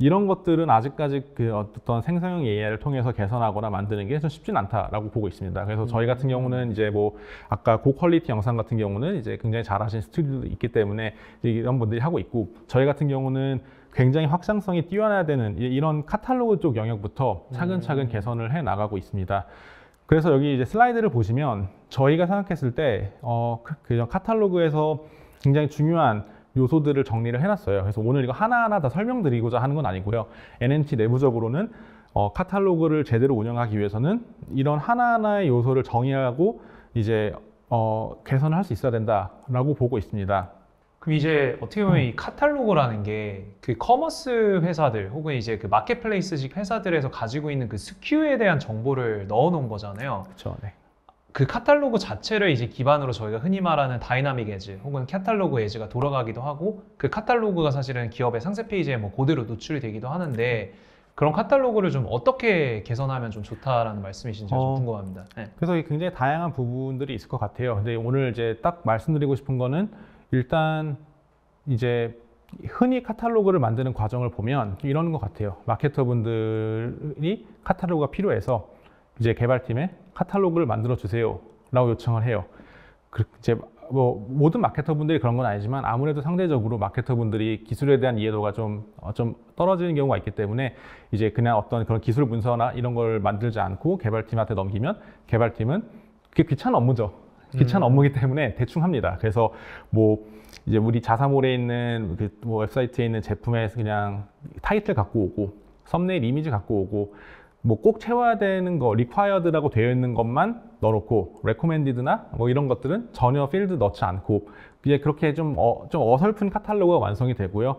이런 것들은 아직까지 그 어떤 생성형 AI를 통해서 개선하거나 만드는 게 좀 쉽진 않다라고 보고 있습니다. 그래서 저희 같은 경우는 이제 뭐 아까 고퀄리티 영상 같은 경우는 이제 굉장히 잘하신 스튜디오도 있기 때문에 이런 분들이 하고 있고 저희 같은 경우는 굉장히 확장성이 뛰어나야 되는 이런 카탈로그 쪽 영역부터 차근차근 개선을 해 나가고 있습니다. 그래서 여기 이제 슬라이드를 보시면 저희가 생각했을 때 그 카탈로그에서 굉장히 중요한 요소들을 정리를 해놨어요. 그래서 오늘 이거 하나하나 다 설명드리고자 하는 건 아니고요. NNT 내부적으로는 카탈로그를 제대로 운영하기 위해서는 이런 하나하나의 요소를 정의하고 이제 개선을 할 수 있어야 된다라고 보고 있습니다. 그럼 이제 어떻게 보면 이 카탈로그라는 게 그 커머스 회사들 혹은 이제 그 마켓플레이스식 회사들에서 가지고 있는 그 스큐에 대한 정보를 넣어 놓은 거잖아요. 그렇죠. 네. 그 카탈로그 자체를 이제 기반으로 저희가 흔히 말하는 다이나믹 에즈 혹은 카탈로그 에즈가 돌아가기도 하고 그 카탈로그가 사실은 기업의 상세 페이지에 뭐 그대로 노출이 되기도 하는데 그런 카탈로그를 좀 어떻게 개선하면 좀 좋다라는 말씀이신지 좀 궁금합니다. 네. 그래서 굉장히 다양한 부분들이 있을 것 같아요. 근데 오늘 이제 딱 말씀드리고 싶은 거는 일단 이제 흔히 카탈로그를 만드는 과정을 보면 이런 것 같아요. 마케터분들이 카탈로그가 필요해서 이제 개발팀에 카탈로그를 만들어 주세요 라고 요청을 해요. 이제 뭐 모든 마케터분들이 그런 건 아니지만 아무래도 상대적으로 마케터분들이 기술에 대한 이해도가 좀 떨어지는 경우가 있기 때문에 이제 그냥 어떤 그런 기술 문서나 이런 걸 만들지 않고 개발팀한테 넘기면 개발팀은 그게 귀찮은 업무죠. 귀찮은 업무이기 때문에 대충 합니다. 그래서 뭐 이제 우리 자사몰에 있는 뭐 웹사이트에 있는 제품에서 그냥 타이틀 갖고 오고 썸네일 이미지 갖고 오고 뭐 꼭 채워야 되는 거 required라고 되어 있는 것만 넣어놓고 recommended나 뭐 이런 것들은 전혀 필드 넣지 않고 이제 그렇게 좀 어설픈 카탈로그가 완성이 되고요.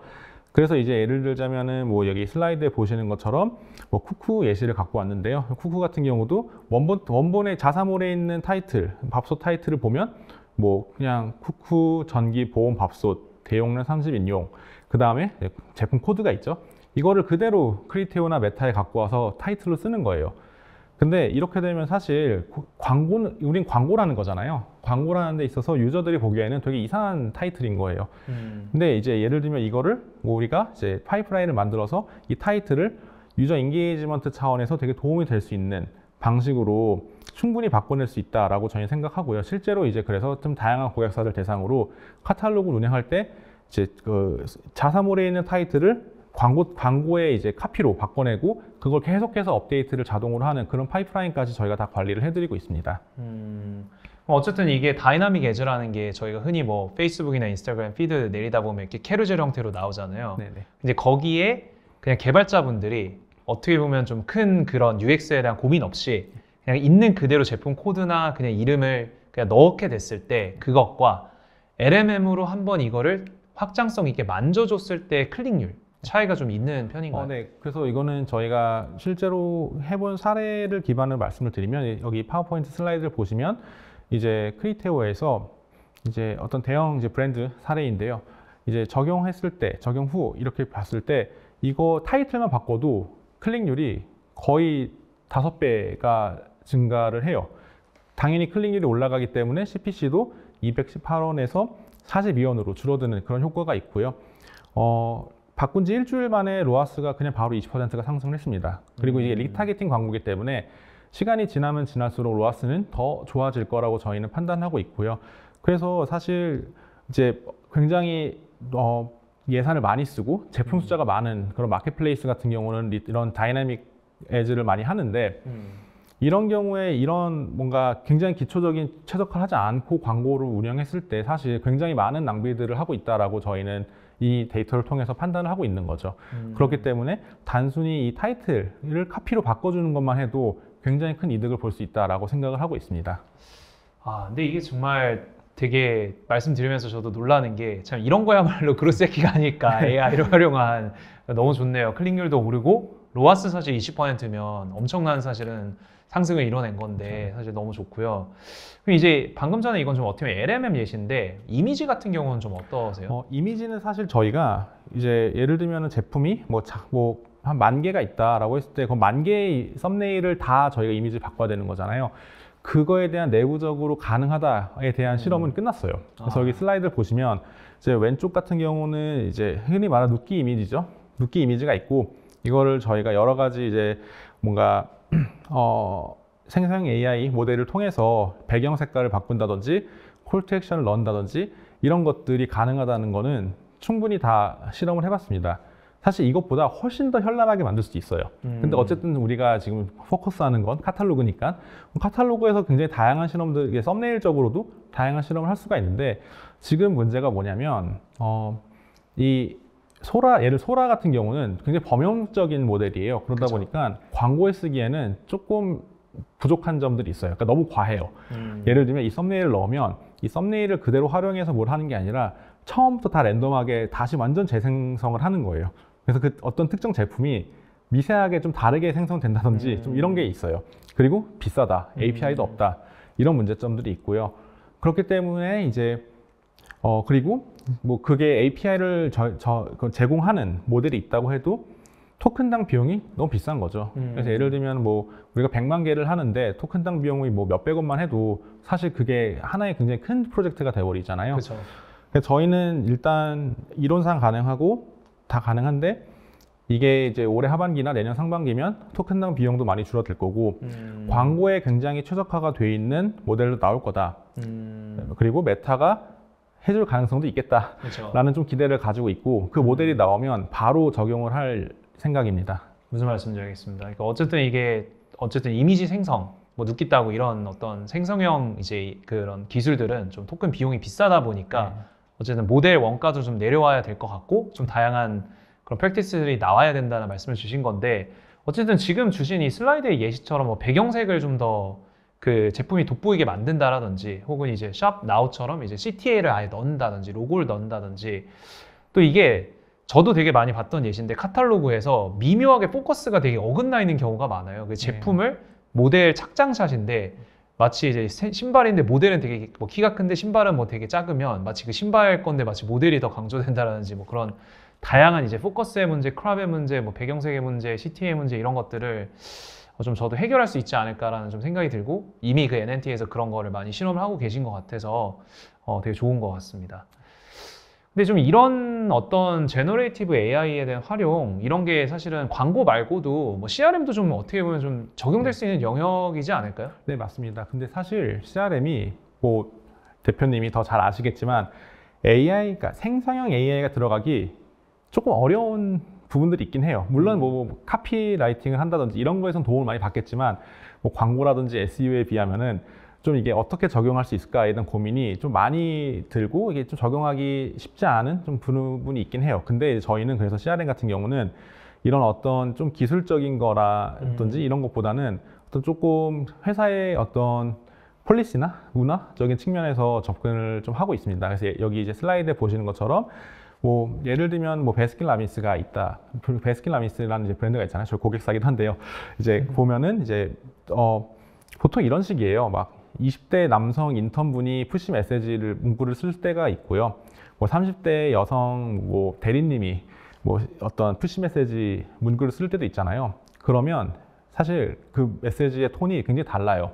그래서 이제 예를 들자면은 뭐 여기 슬라이드에 보시는 것처럼 뭐 쿠쿠 예시를 갖고 왔는데요. 쿠쿠 같은 경우도 원본의 자사몰에 있는 타이틀, 밥솥 타이틀을 보면 뭐 그냥 쿠쿠 전기 보온 밥솥 대용량 30인용 그 다음에 제품 코드가 있죠. 이거를 그대로 크리테오나 메타에 갖고 와서 타이틀로 쓰는 거예요. 근데 이렇게 되면 사실 우린 광고라는 거잖아요. 광고라는 데 있어서 유저들이 보기에는 되게 이상한 타이틀인 거예요. 근데 이제 예를 들면 이거를 뭐 우리가 이제 파이프라인을 만들어서 이 타이틀을 유저 인게이지먼트 차원에서 되게 도움이 될 수 있는 방식으로 충분히 바꿔낼 수 있다라고 저는 생각하고요. 실제로 이제 그래서 좀 다양한 고객사들 대상으로 카탈로그를 운영할 때 이제 그 자사몰에 있는 타이틀을 광고에 이제 카피로 바꿔내고 그걸 계속해서 업데이트를 자동으로 하는 그런 파이프라인까지 저희가 다 관리를 해드리고 있습니다. 어쨌든 이게 다이나믹 애즈라는 게 저희가 흔히 뭐 페이스북이나 인스타그램 피드 내리다 보면 이렇게 캐루젤 형태로 나오잖아요. 네네. 이제 거기에 그냥 개발자분들이 어떻게 보면 좀 큰 그런 UX에 대한 고민 없이 그냥 있는 그대로 제품 코드나 그냥 이름을 그냥 넣게 됐을 때 그것과 LMM으로 한번 이거를 확장성 있게 만져줬을 때 클릭률 차이가 좀 있는 편인가요? 네. 그래서 이거는 저희가 실제로 해본 사례를 기반으로 말씀을 드리면 여기 파워포인트 슬라이드를 보시면 이제 크리테오에서 이제 어떤 대형 이제 브랜드 사례인데요. 이제 적용했을 때, 적용 후 이렇게 봤을 때 이거 타이틀만 바꿔도 클릭률이 거의 5배가 증가를 해요. 당연히 클릭률이 올라가기 때문에 CPC도 218원에서 42원으로 줄어드는 그런 효과가 있고요. 바꾼 지 일주일 만에 로아스가 그냥 바로 20%가 상승을 했습니다. 그리고 이게 리타겟팅 광고이기 때문에 시간이 지나면 지날수록 로아스는 더 좋아질 거라고 저희는 판단하고 있고요. 그래서 사실 이제 굉장히 예산을 많이 쓰고 제품 숫자가 많은 그런 마켓플레이스 같은 경우는 이런 다이나믹 에즈를 많이 하는데 이런 경우에 이런 뭔가 굉장히 기초적인 최적화를 하지 않고 광고를 운영했을 때 사실 굉장히 많은 낭비들을 하고 있다라고 저희는 이 데이터를 통해서 판단을 하고 있는 거죠. 그렇기 때문에 단순히 이 타이틀을 카피로 바꿔주는 것만 해도 굉장히 큰 이득을 볼 수 있다라고 생각을 하고 있습니다. 근데 이게 정말 되게 말씀드리면서 저도 놀라는 게 참 이런 거야말로 그로세키가 아닐까 AI를 활용한 너무 좋네요. 클릭률도 오르고 로아스 사실 20%면 엄청난 사실은 상승을 이뤄낸 건데 사실 너무 좋고요. 그럼 이제 방금 전에 이건 좀 어떻게 보면 LMM 예시인데 이미지 같은 경우는 좀 어떠세요? 이미지는 사실 저희가 이제 예를 들면 제품이 뭐 한 10,000개가 있다라고 했을 때 그 10,000개의 썸네일을 다 저희가 이미지를 바꿔야 되는 거잖아요. 그거에 대한 내부적으로 가능하다에 대한 실험은 끝났어요. 그래서 여기 슬라이드를 보시면 이제 왼쪽 같은 경우는 이제 흔히 말하는 눕기 이미지죠. 눕기 이미지가 있고 이거를 저희가 여러 가지 이제 뭔가 생성 AI 모델을 통해서 배경 색깔을 바꾼다든지 콜 투 액션을 넣는다든지 이런 것들이 가능하다는 거는 충분히 다 실험을 해봤습니다. 사실 이것보다 훨씬 더 현란하게 만들 수도 있어요. 근데 어쨌든 우리가 지금 포커스하는 건 카탈로그니까 카탈로그에서 굉장히 다양한 실험들, 이게 썸네일적으로도 다양한 실험을 할 수가 있는데 지금 문제가 뭐냐면 이 소라 같은 경우는 굉장히 범용적인 모델이에요. 그러다 그쵸. 보니까 광고에 쓰기에는 조금 부족한 점들이 있어요. 그러니까 너무 과해요. 예를 들면 이 썸네일을 넣으면 이 썸네일을 그대로 활용해서 뭘 하는 게 아니라 처음부터 다 랜덤하게 다시 완전 재생성을 하는 거예요. 그래서 그 어떤 특정 제품이 미세하게 좀 다르게 생성된다든지 좀 이런 게 있어요. 그리고 비싸다, API도 없다 이런 문제점들이 있고요. 그렇기 때문에 이제 그리고 뭐 그게 API를 제공하는 모델이 있다고 해도 토큰당 비용이 너무 비싼 거죠. 그래서 예를 들면 뭐 우리가 100만 개를 하는데 토큰당 비용이 뭐 몇백 원만 해도 사실 그게 하나의 굉장히 큰 프로젝트가 돼버리잖아요. 그렇죠. 그래서 저희는 일단 이론상 가능하고 다 가능한데 이게 이제 올해 하반기나 내년 상반기면 토큰당 비용도 많이 줄어들 거고 광고에 굉장히 최적화가 돼 있는 모델로 나올 거다. 그리고 메타가 해줄 가능성도 있겠다라는 그렇죠. 좀 기대를 가지고 있고 그 모델이 나오면 바로 적용을 할 생각입니다. 무슨 말씀인지 알겠습니다. 그러니까 어쨌든 이게 이미지 생성 뭐 눕기따고 이런 어떤 생성형 이제 그런 기술들은 좀 토큰 비용이 비싸다 보니까 어쨌든 모델 원가도 좀 내려와야 될 것 같고 좀 다양한 그런 프랙티스들이 나와야 된다는 말씀을 주신 건데 어쨌든 지금 주신 이 슬라이드의 예시처럼 뭐 배경색을 좀 더 그 제품이 돋보이게 만든다라든지 혹은 이제 샵 나우처럼 이제 CTA를 아예 넣는다든지 로고를 넣는다든지 또 이게 저도 되게 많이 봤던 예시인데 카탈로그에서 미묘하게 포커스가 되게 어긋나 있는 경우가 많아요. 그 제품을 모델 착장샷인데 마치 이제 신발인데 모델은 되게 뭐 키가 큰데 신발은 뭐 되게 작으면 마치 그 신발 건데 마치 모델이 더 강조된다라든지 뭐 그런 다양한 이제 포커스의 문제, 크롭의 문제, 뭐 배경색의 문제, CT의 문제 이런 것들을 좀 저도 해결할 수 있지 않을까라는 좀 생각이 들고 이미 그 NNT에서 그런 거를 많이 실험을 하고 계신 것 같아서 되게 좋은 것 같습니다. 근데 좀 이런 어떤 제너레이티브 AI에 대한 활용 이런 게 사실은 광고 말고도 뭐 CRM도 좀 어떻게 보면 좀 적용될 수 있는 영역이지 않을까요? 네, 맞습니다. 근데 사실 CRM이 뭐 대표님이 더 잘 아시겠지만 AI가 생성형 AI가 들어가기 조금 어려운 부분들이 있긴 해요. 물론 뭐 카피라이팅을 한다든지 이런 거에선 도움을 많이 받겠지만 뭐 광고라든지 SEO에 비하면은 좀 이게 어떻게 적용할 수 있을까에 대한 고민이 좀 많이 들고 이게 좀 적용하기 쉽지 않은 좀 부분이 있긴 해요. 근데 저희는 그래서 CRM 같은 경우는 이런 어떤 좀 기술적인 거라든지 이런 것보다는 어떤 조금 회사의 어떤 폴리시나 문화적인 측면에서 접근을 좀 하고 있습니다. 그래서 여기 이제 슬라이드에 보시는 것처럼 뭐 예를 들면 뭐 베스킨라빈스가 있다. 베스킨라빈스라는 이제 브랜드가 있잖아요. 저 고객사기도 한데요. 이제 보면은 이제 보통 이런 식이에요. 막 20대 남성 인턴분이 푸시 메시지를 문구를 쓸 때가 있고요. 뭐 30대 여성 뭐 대리님이 뭐 어떤 푸시 메시지 문구를 쓸 때도 있잖아요. 그러면 사실 그 메시지의 톤이 굉장히 달라요.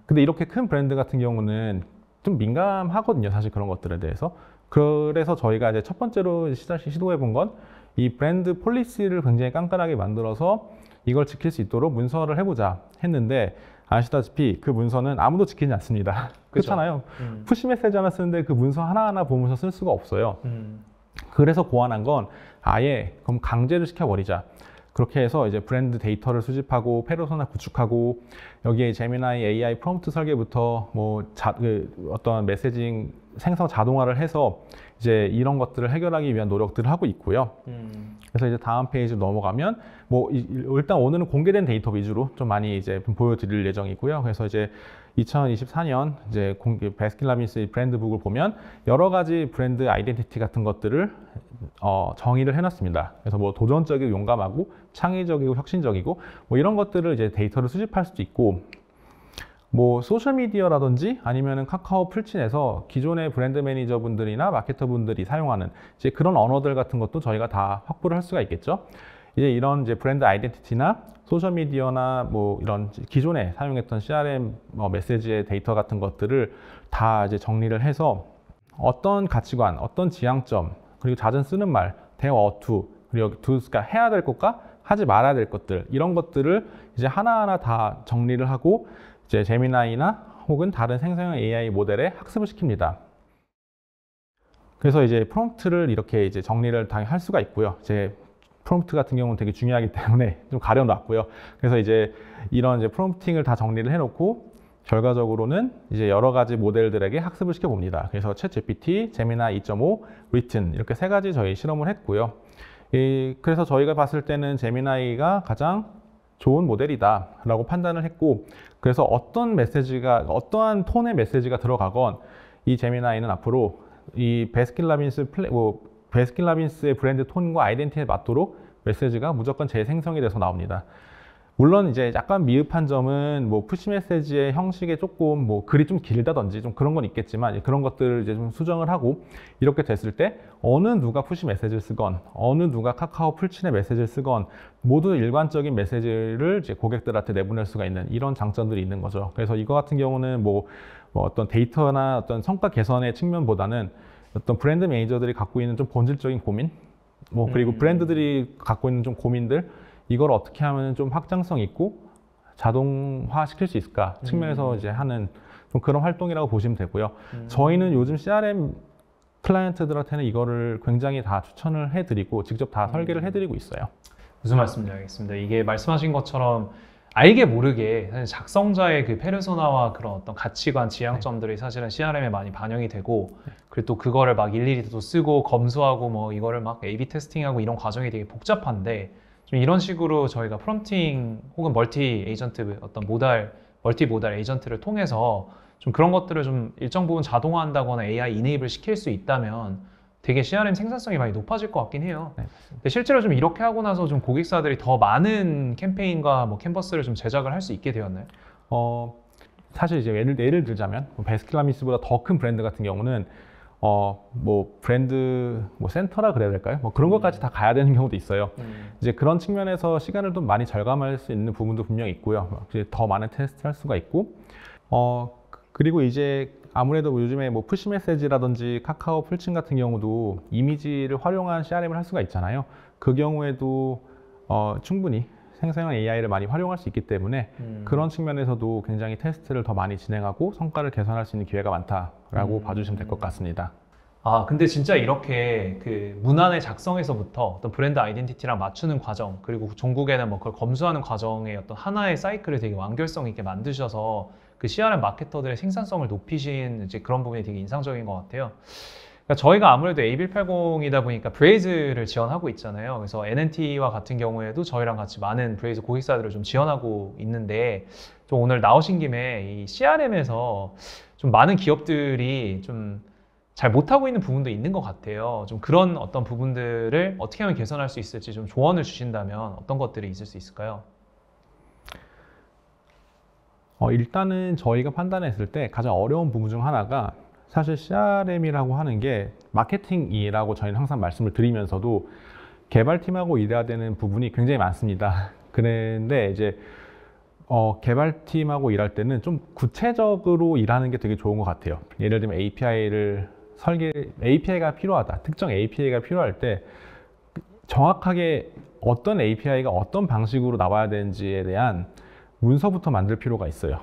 근데 이렇게 큰 브랜드 같은 경우는 좀 민감하거든요. 사실 그런 것들에 대해서. 그래서 저희가 이제 첫 번째로 시도해 본 건 이 브랜드 폴리시를 굉장히 깐깐하게 만들어서 이걸 지킬 수 있도록 문서를 해보자 했는데 아시다시피 그 문서는 아무도 지키지 않습니다. 그렇잖아요. 푸시 메시지 하나 쓰는데 그 문서 하나하나 보면서 쓸 수가 없어요. 그래서 고안한 건 아예 그럼 강제를 시켜버리자. 그렇게 해서 이제 브랜드 데이터를 수집하고 페르소나 구축하고 여기에 제미나이 AI 프롬프트 설계부터 뭐 어떤 메시징 생성 자동화를 해서 이제 이런 것들을 해결하기 위한 노력들을 하고 있고요. 그래서 이제 다음 페이지 넘어가면 뭐 일단 오늘은 공개된 데이터 위주로 좀 많이 이제 보여드릴 예정이고요. 그래서 이제 2024년 이제 베스킨라빈스 브랜드북을 보면 여러 가지 브랜드 아이덴티티 같은 것들을 정의를 해놨습니다. 그래서 뭐 도전적이고 용감하고 창의적이고 혁신적이고 뭐 이런 것들을 이제 데이터를 수집할 수도 있고 뭐 소셜미디어라든지 아니면은 카카오 풀친에서 기존의 브랜드 매니저분들이나 마케터분들이 사용하는 이제 그런 언어들 같은 것도 저희가 다 확보를 할 수가 있겠죠. 이제 이런 이제 브랜드 아이덴티티나 소셜미디어나 뭐 이런 기존에 사용했던 CRM 메시지의 데이터 같은 것들을 다 이제 정리를 해서 어떤 가치관, 어떤 지향점, 그리고 잦은 쓰는 말, 대화 어투, 그리고 그러니까 해야 될 것과 하지 말아야 될 것들 이런 것들을 이제 하나하나 다 정리를 하고 이제 제미나이나 혹은 다른 생성형 AI 모델에 학습을 시킵니다. 그래서 이제 프롬프트를 이렇게 이제 정리를 다 할 수가 있고요. 이제 프롬프트 같은 경우는 되게 중요하기 때문에 좀 가려놨고요. 그래서 이제 이런 이제 프롬프팅을 다 정리를 해놓고 결과적으로는 이제 여러 가지 모델들에게 학습을 시켜봅니다. 그래서 챗GPT, 제미나이 2.5, Written 이렇게 세 가지 저희 실험을 했고요. 그래서 저희가 봤을 때는 제미나이가 가장 좋은 모델이다 라고 판단을 했고 그래서 어떤 메시지가 어떠한 톤의 메시지가 들어가건 이 제미나이는 앞으로 이 베스킨라빈스의 브랜드 톤과 아이덴티티에 맞도록 메시지가 무조건 재생성이 돼서 나옵니다. 물론 이제 약간 미흡한 점은 뭐 푸시 메시지의 형식에 조금 뭐 글이 좀 길다든지 좀 그런 건 있겠지만 그런 것들을 이제 좀 수정을 하고 이렇게 됐을 때 어느 누가 푸시 메시지를 쓰건 어느 누가 카카오 풀친의 메시지를 쓰건 모두 일관적인 메시지를 이제 고객들한테 내보낼 수가 있는 이런 장점들이 있는 거죠. 그래서 이거 같은 경우는 뭐 어떤 데이터나 어떤 성과 개선의 측면보다는 어떤 브랜드 매니저들이 갖고 있는 좀 본질적인 고민 뭐 그리고 브랜드들이 갖고 있는 좀 고민들 이걸 어떻게 하면 좀 확장성 있고 자동화 시킬 수 있을까 측면에서 이제 하는 좀 그런 활동이라고 보시면 되고요. 저희는 요즘 CRM 클라이언트들한테는 이거를 굉장히 다 추천을 해드리고 직접 다 설계를 해드리고 있어요. 무슨 말씀인지 알겠습니다. 이게 말씀하신 것처럼 알게 모르게 사실 작성자의 그 페르소나와 그런 어떤 가치관, 지향점들이 사실은 CRM에 많이 반영이 되고, 그리고 또 그거를 막 일일이 또 쓰고 검수하고 뭐 이거를 막 A/B 테스팅하고 이런 과정이 되게 복잡한데, 좀 이런 식으로 저희가 프롬프팅 혹은 멀티 에이전트 어떤 멀티 모달 에이전트를 통해서 좀 그런 것들을 좀 일정 부분 자동화한다거나 AI 이네이블 시킬 수 있다면 되게 CRM 생산성이 많이 높아질 것 같긴 해요. 네. 근데 실제로 좀 이렇게 하고 나서 좀 고객사들이 더 많은 캠페인과 뭐 캔버스를 좀 제작을 할 수 있게 되었나요? 사실 이제 예를 들자면 뭐 베스킨라빈스보다 더 큰 브랜드 같은 경우는 뭐 브랜드 뭐 센터라 그래야 될까요? 뭐 그런 것까지 다 가야 되는 경우도 있어요. 이제 그런 측면에서 시간을 좀 많이 절감할 수 있는 부분도 분명히 있고요. 이제 더 많은 테스트를 할 수가 있고, 그리고 이제 아무래도 요즘에 뭐 푸시 메시지라든지 카카오 풀친 같은 경우도 이미지를 활용한 CRM을 할 수가 있잖아요. 그 경우에도 충분히 생성형 AI를 많이 활용할 수 있기 때문에 그런 측면에서도 굉장히 테스트를 더 많이 진행하고 성과를 개선할 수 있는 기회가 많다라고 봐주시면 될 것 같습니다. 아, 근데 진짜 이렇게 그 문안의 작성에서부터 어떤 브랜드 아이덴티티랑 맞추는 과정, 그리고 종국에는 뭐 그걸 검수하는 과정의 어떤 하나의 사이클을 되게 완결성 있게 만드셔서 그 CRM 마케터들의 생산성을 높이신 이제 그런 부분이 되게 인상적인 것 같아요. 그러니까 저희가 아무래도 A1180이다 보니까 브레이즈를 지원하고 있잖아요. 그래서 NNT와 같은 경우에도 저희랑 같이 많은 브레이즈 고객사들을 좀 지원하고 있는데, 좀 오늘 나오신 김에 이 CRM에서 좀 많은 기업들이 좀 잘 못하고 있는 부분도 있는 것 같아요. 좀 그런 어떤 부분들을 어떻게 하면 개선할 수 있을지 좀 조언을 주신다면 어떤 것들이 있을 수 있을까요? 일단은 저희가 판단했을 때 가장 어려운 부분 중 하나가 사실 CRM이라고 하는 게 마케팅이라고 저희는 항상 말씀을 드리면서도 개발팀하고 일해야 되는 부분이 굉장히 많습니다. 그런데 이제 개발팀하고 일할 때는 좀 구체적으로 일하는 게 되게 좋은 것 같아요. 예를 들면 API가 필요하다. 특정 API가 필요할 때 정확하게 어떤 API가 어떤 방식으로 나와야 되는지에 대한 문서부터 만들 필요가 있어요.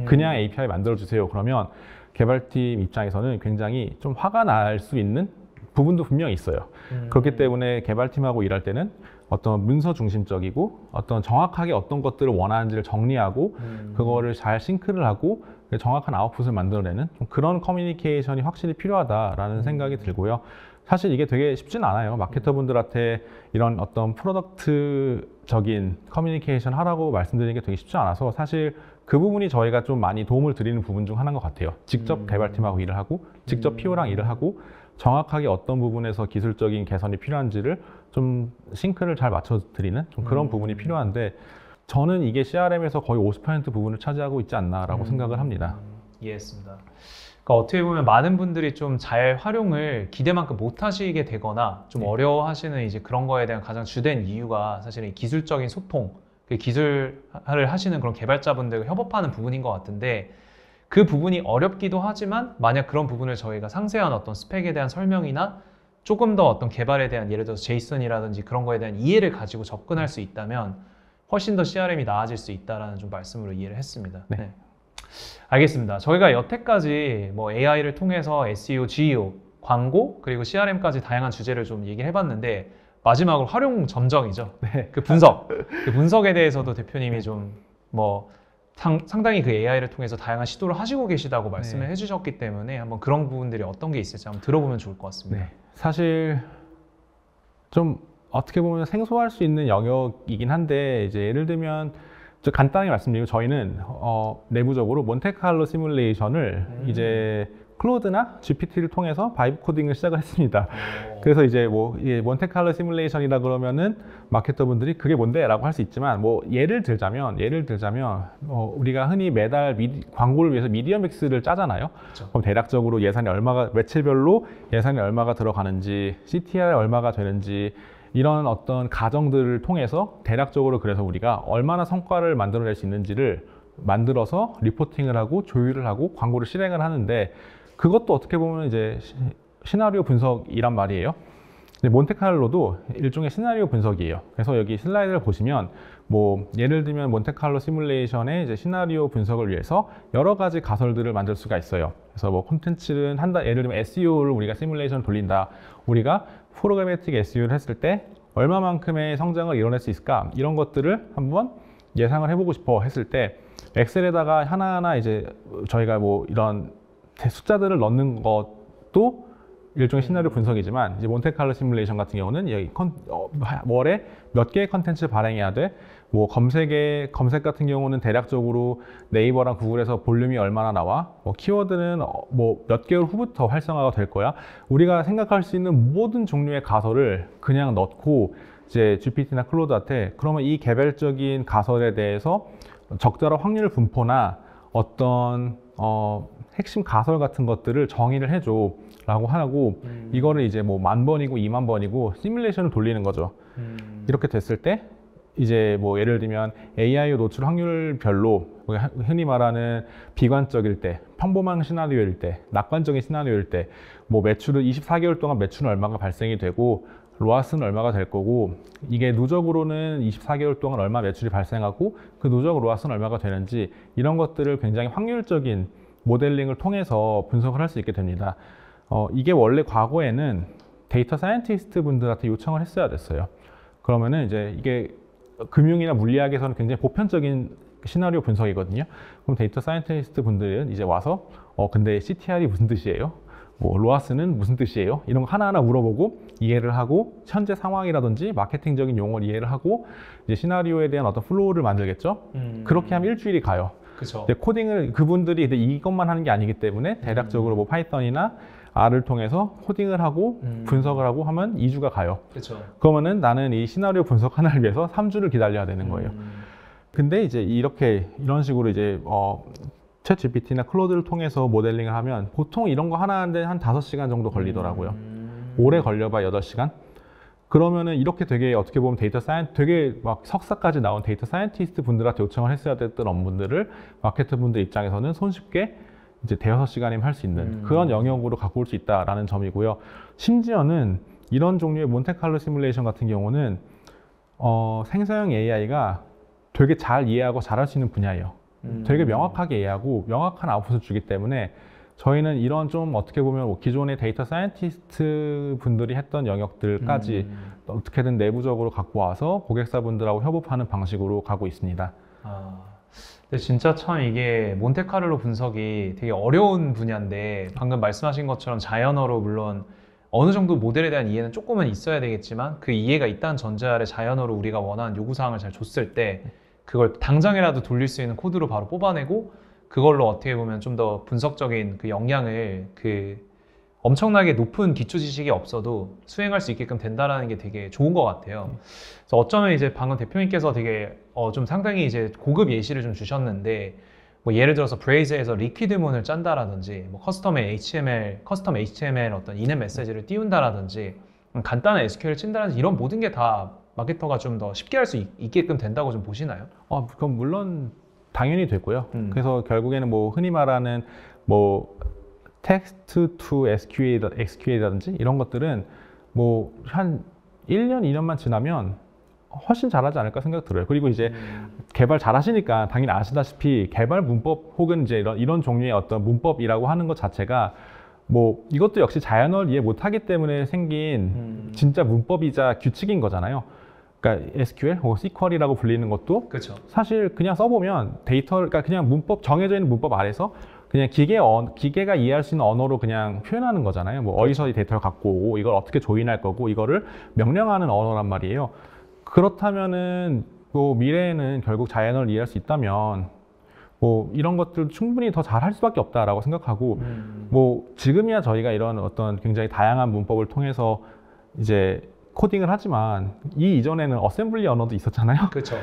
그냥 API 만들어주세요. 그러면 개발팀 입장에서는 굉장히 좀 화가 날 수 있는 부분도 분명히 있어요. 그렇기 때문에 개발팀하고 일할 때는 어떤 문서 중심적이고 어떤 정확하게 어떤 것들을 원하는지를 정리하고 그거를 잘 싱크를 하고 정확한 아웃풋을 만들어내는 그런 커뮤니케이션이 확실히 필요하다라는 생각이 들고요. 사실 이게 되게 쉽진 않아요. 마케터분들한테 이런 어떤 프로덕트적인 커뮤니케이션 하라고 말씀드리는 게 되게 쉽지 않아서 사실 그 부분이 저희가 좀 많이 도움을 드리는 부분 중 하나인 것 같아요. 직접 개발팀하고 일을 하고 직접 PO랑 일을 하고 정확하게 어떤 부분에서 기술적인 개선이 필요한지를 좀 싱크를 잘 맞춰드리는 좀 그런 부분이 필요한데 저는 이게 CRM에서 거의 50% 부분을 차지하고 있지 않나라고 생각을 합니다. 이해했습니다. 그러니까 어떻게 보면 많은 분들이 좀 잘 활용을 기대만큼 못 하시게 되거나 좀 어려워하시는 이제 그런 거에 대한 가장 주된 이유가 사실은 기술적인 소통, 그 기술을 하시는 그런 개발자분들과 협업하는 부분인 것 같은데, 그 부분이 어렵기도 하지만 만약 그런 부분을 저희가 상세한 어떤 스펙에 대한 설명이나 조금 더 어떤 개발에 대한 예를 들어서 제이슨이라든지 그런 거에 대한 이해를 가지고 접근할 수 있다면 훨씬 더 CRM이 나아질 수 있다라는 좀 말씀으로 이해를 했습니다. 네. 네. 알겠습니다. 저희가 여태까지 뭐 AI를 통해서 SEO, GEO, 광고 그리고 CRM까지 다양한 주제를 좀 얘기를 해봤는데 마지막으로 활용 점정이죠. 네. 그 분석에 대해서도 대표님이 좀 뭐 상당히 그 AI를 통해서 다양한 시도를 하시고 계시다고 말씀을 해주셨기 때문에 한번 그런 부분들이 어떤 게 있을지 한번 들어보면 좋을 것 같습니다. 네. 사실 좀 어떻게 보면 생소할 수 있는 영역이긴 한데 이제 예를 들면 저 간단하게 말씀드리면 저희는 내부적으로 몬테칼로 시뮬레이션을 이제 클로드나 GPT를 통해서 바이브 코딩을 시작을 했습니다. 그래서 이제 뭐 몬테칼로 시뮬레이션이라 그러면은 마케터분들이 그게 뭔데? 라고 할 수 있지만 뭐 예를 들자면 우리가 흔히 매달 광고를 위해서 미디어 믹스를 짜잖아요. 그렇죠. 그럼 대략적으로 예산이 얼마가 매체별로 예산이 얼마가 들어가는지 CTR 얼마가 되는지 이런 어떤 가정들을 통해서 대략적으로 그래서 우리가 얼마나 성과를 만들어낼 수 있는지를 만들어서 리포팅을 하고 조율을 하고 광고를 실행을 하는데 그것도 어떻게 보면 이제 시나리오 분석이란 말이에요. 근데 몬테칼로도 일종의 시나리오 분석이에요. 그래서 여기 슬라이드를 보시면 뭐 예를 들면 몬테칼로 시뮬레이션의 이제 시나리오 분석을 위해서 여러 가지 가설들을 만들 수가 있어요. 그래서 뭐 콘텐츠를 한다, 예를 들면 SEO를 우리가 시뮬레이션 돌린다. 우리가 프로그래매틱 SEO를 했을 때 얼마만큼의 성장을 이뤄낼 수 있을까? 이런 것들을 한번 예상을 해보고 싶어 했을 때 엑셀에다가 하나하나 이제 저희가 뭐 이런 숫자들을 넣는 것도 일종의 시나리오 분석이지만 이제 몬테칼로 시뮬레이션 같은 경우는 여기 월에 몇 개의 컨텐츠 발행해야 돼. 뭐 검색 같은 경우는 대략적으로 네이버랑 구글에서 볼륨이 얼마나 나와. 뭐 키워드는 뭐 몇 개월 후부터 활성화가 될 거야. 우리가 생각할 수 있는 모든 종류의 가설을 그냥 넣고 이제 GPT나 클로드한테 그러면 이 개별적인 가설에 대해서 적절한 확률 분포나 어떤 핵심 가설 같은 것들을 정의를 해줘 라고 하고 이거를 이제 뭐 10,000번이고 20,000번이고 시뮬레이션을 돌리는 거죠. 이렇게 됐을 때 이제 뭐 예를 들면 AIO 노출 확률별로 흔히 말하는 비관적일 때, 평범한 시나리오일 때, 낙관적인 시나리오일 때 뭐 매출은 24개월 동안 매출은 얼마가 발생이 되고 로아스는 얼마가 될 거고 이게 누적으로는 24개월 동안 얼마 매출이 발생하고 그 누적 로아스는 얼마가 되는지 이런 것들을 굉장히 확률적인 모델링을 통해서 분석을 할 수 있게 됩니다. 이게 원래 과거에는 데이터 사이언티스트 분들한테 요청을 했어야 됐어요. 그러면은 이제 이게 금융이나 물리학에서는 굉장히 보편적인 시나리오 분석이거든요. 그럼 데이터 사이언티스트 분들은 이제 와서 근데 CTR이 무슨 뜻이에요? 뭐 로아스는 무슨 뜻이에요? 이런 거 하나하나 물어보고 이해를 하고 현재 상황이라든지 마케팅적인 용어를 이해를 하고 이제 시나리오에 대한 어떤 플로우를 만들겠죠. 그렇게 하면 일주일이 가요. 그쵸. 코딩을 그분들이 이것만 하는 게 아니기 때문에 대략적으로 뭐 파이썬이나 R을 통해서 코딩을 하고 분석을 하고 하면 2주가 가요. 그쵸. 그러면은 나는 이 시나리오 분석 하나를 위해서 3주를 기다려야 되는 거예요. 근데 이제 이런 식으로 이제 챗 GPT나 클로드를 통해서 모델링을 하면 보통 이런 거 하나 하는데 한 5시간 정도 걸리더라고요. 오래 걸려봐 8시간. 그러면은 이렇게 되게 어떻게 보면 되게 막 석사까지 나온 데이터 사이언티스트 분들한테 요청을 했어야 됐던 업무들을 마케터 분들 입장에서는 손쉽게 이제 대여섯 시간이면 할 수 있는 그런 영역으로 갖고 올 수 있다라는 점이고요. 심지어는 이런 종류의 몬테칼로 시뮬레이션 같은 경우는 생성형 AI가 되게 잘 이해하고 잘할 수 있는 분야예요. 되게 명확하게 이해하고 명확한 아웃풋을 주기 때문에 저희는 이런 좀 어떻게 보면 뭐 기존의 데이터 사이언티스트 분들이 했던 영역들까지 어떻게든 내부적으로 갖고 와서 고객사분들하고 협업하는 방식으로 가고 있습니다. 근데 진짜 참 이게 몬테카를로 분석이 되게 어려운 분야인데 방금 말씀하신 것처럼 자연어로 물론 어느 정도 모델에 대한 이해는 조금은 있어야 되겠지만 그 이해가 있다는 전제 아래 자연어로 우리가 원하는 요구사항을 잘 줬을 때 그걸 당장이라도 돌릴 수 있는 코드로 바로 뽑아내고 그걸로 어떻게 보면 좀 더 분석적인 그 역량을 엄청나게 높은 기초 지식이 없어도 수행할 수 있게끔 된다라는 게 되게 좋은 것 같아요. 그래서 어쩌면 이제 방금 대표님께서 되게 좀 상당히 이제 고급 예시를 좀 주셨는데 뭐 예를 들어서 브레이즈에서 리퀴드문을 짠다라든지 뭐 커스텀 HTML 어떤 이넷 메시지를 띄운다라든지 간단한 SQL을 친다라든지 이런 모든 게 다 마케터가 좀 더 쉽게 할 수 있게끔 된다고 좀 보시나요? 그럼 물론 당연히 되고요. 그래서 결국에는 뭐 흔히 말하는 뭐 텍스트 투 SQL이라든지 이런 것들은 뭐 한 1년, 2년만 지나면 훨씬 잘하지 않을까 생각 들어요. 그리고 이제 개발 잘하시니까 당연히 아시다시피 개발 문법 혹은 이제 이런 종류의 어떤 문법이라고 하는 것 자체가 뭐 이것도 역시 자연어를 이해 못하기 때문에 생긴 진짜 문법이자 규칙인 거잖아요. 그러니까 SQL 혹은 SQL이라고 불리는 것도 그렇죠. 사실 그냥 써보면 그러니까 그냥 문법 정해져 있는 문법 아래서 그냥 기계가 이해할 수 있는 언어로 그냥 표현하는 거잖아요. 뭐 어디서 이 데이터를 갖고 오고 이걸 어떻게 조인할 거고 이거를 명령하는 언어란 말이에요. 그렇다면은 뭐 미래에는 결국 자연어를 이해할 수 있다면 뭐 이런 것들 충분히 더 잘할 수밖에 없다라고 생각하고 뭐 지금이야 저희가 이런 어떤 굉장히 다양한 문법을 통해서 이제 코딩을 하지만 이 이전에는 어셈블리 언어도 있었잖아요. 그렇죠.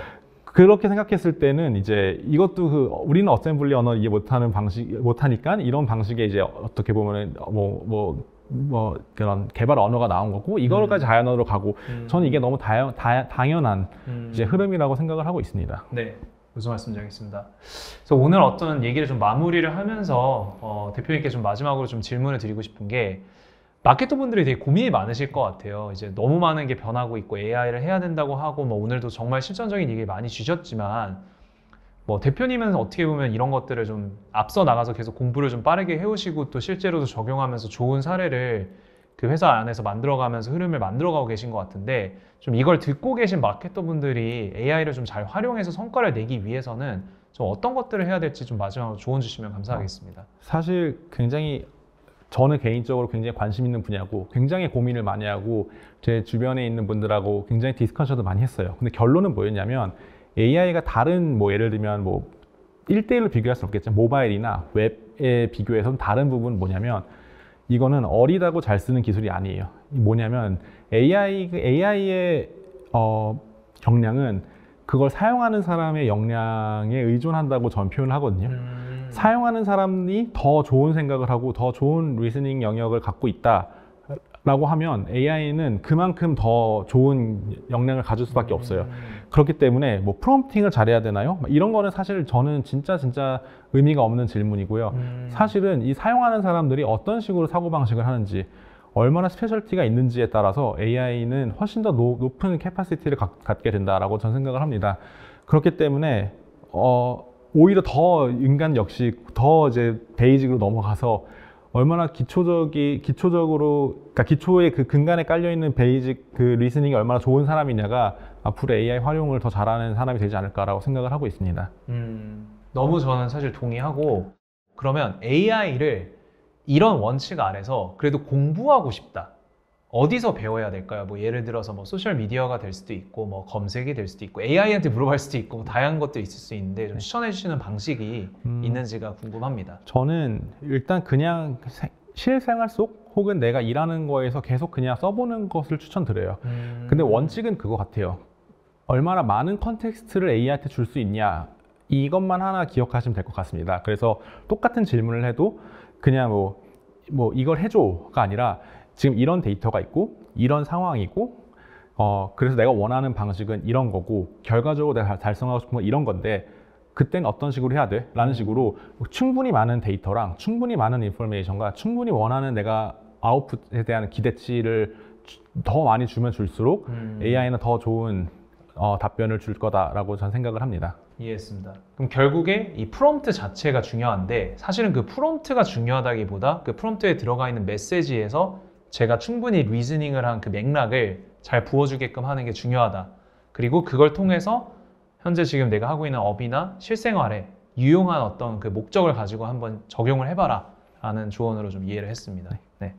그렇게 생각했을 때는 이제 이것도 우리는 어셈블리 언어 이해 못하니까 이런 방식의 이제 어떻게 보면은 뭐 그런 개발 언어가 나온 거고 이거까지 자연어로 가고 저는 이게 너무 당연한 이제 흐름이라고 생각을 하고 있습니다. 네. 무슨 말씀인지 알겠습니다. 그래서 오늘 어떤 얘기를 좀 마무리를 하면서 대표님께 좀 마지막으로 좀 질문을 드리고 싶은 게 마케터 분들이 되게 고민이 많으실 것 같아요. 이제 너무 많은 게 변하고 있고 AI를 해야 된다고 하고 뭐 오늘도 정말 실전적인 얘기 많이 주셨지만 뭐 대표님은 어떻게 보면 이런 것들을 좀 앞서 나가서 계속 공부를 좀 빠르게 해오시고 또 실제로도 적용하면서 좋은 사례를 그 회사 안에서 만들어가면서 흐름을 만들어가고 계신 것 같은데 좀 이걸 듣고 계신 마케터분들이 AI를 좀 잘 활용해서 성과를 내기 위해서는 좀 어떤 것들을 해야 될지 좀 마지막으로 조언 주시면 감사하겠습니다. 사실 굉장히 저는 개인적으로 굉장히 관심 있는 분야고 굉장히 고민을 많이 하고 제 주변에 있는 분들하고 굉장히 디스커션도 많이 했어요. 근데 결론은 뭐였냐면 AI가 다른 뭐 예를 들면 뭐 1대1로 비교할 수는 없겠지만 모바일이나 웹에 비교해서는 다른 부분은 뭐냐면 이거는 어리다고 잘 쓰는 기술이 아니에요. 뭐냐면 AI의 역량은 그걸 사용하는 사람의 역량에 의존한다고 전 표현을 하거든요. 사용하는 사람이 더 좋은 생각을 하고 더 좋은 리스닝 영역을 갖고 있다라고 하면 AI는 그만큼 더 좋은 역량을 가질 수밖에 없어요. 그렇기 때문에 뭐 프롬프팅을 잘해야 되나요? 이런 거는 사실 저는 진짜 의미가 없는 질문이고요. 사실은 이 사용하는 사람들이 어떤 식으로 사고방식을 하는지 얼마나 스페셜티가 있는지에 따라서 AI는 훨씬 더 높은 캐파시티를 갖게 된다라고 저는 생각을 합니다. 그렇기 때문에 오히려 더 인간 역시 더 이제 베이직으로 넘어가서 얼마나 기초적으로 그러니까 기초의 그 근간에 깔려 있는 베이직 그 리스닝이 얼마나 좋은 사람이냐가 앞으로 AI 활용을 더 잘하는 사람이 되지 않을까라고 생각을 하고 있습니다. 너무 저는 사실 동의하고 그러면 AI를 이런 원칙 아래서 그래도 공부하고 싶다. 어디서 배워야 될까요? 뭐 예를 들어서 뭐 소셜 미디어가 될 수도 있고 뭐 검색이 될 수도 있고 AI한테 물어볼 수도 있고 뭐 다양한 것들이 있을 수 있는데 좀 추천해 주시는 방식이 있는지가 궁금합니다. 저는 일단 그냥 실생활 속 혹은 내가 일하는 거에서 계속 그냥 써보는 것을 추천드려요. 근데 원칙은 그거 같아요. 얼마나 많은 컨텍스트를 AI한테 줄 수 있냐 이것만 하나 기억하시면 될 것 같습니다. 그래서 똑같은 질문을 해도 그냥 뭐 이걸 해줘가 아니라 지금 이런 데이터가 있고 이런 상황이고 그래서 내가 원하는 방식은 이런 거고 결과적으로 내가 달성하고 싶은 건 이런 건데 그땐 어떤 식으로 해야 돼? 라는 식으로 충분히 많은 데이터랑 충분히 많은 인포메이션과 충분히 원하는 내가 아웃풋에 대한 기대치를 더 많이 주면 줄수록 AI는 더 좋은 답변을 줄 거다라고 저는 생각을 합니다. 이해했습니다. 그럼 결국에 이 프롬프트 자체가 중요한데 사실은 그 프롬프트가 중요하다기보다 그 프롬프트에 들어가 있는 메시지에서 제가 충분히 리즈닝을 한 그 맥락을 잘 부어주게끔 하는 게 중요하다. 그리고 그걸 통해서 현재 지금 내가 하고 있는 업이나 실생활에 유용한 어떤 그 목적을 가지고 한번 적용을 해봐라 라는 조언으로 좀 이해를 했습니다. 네.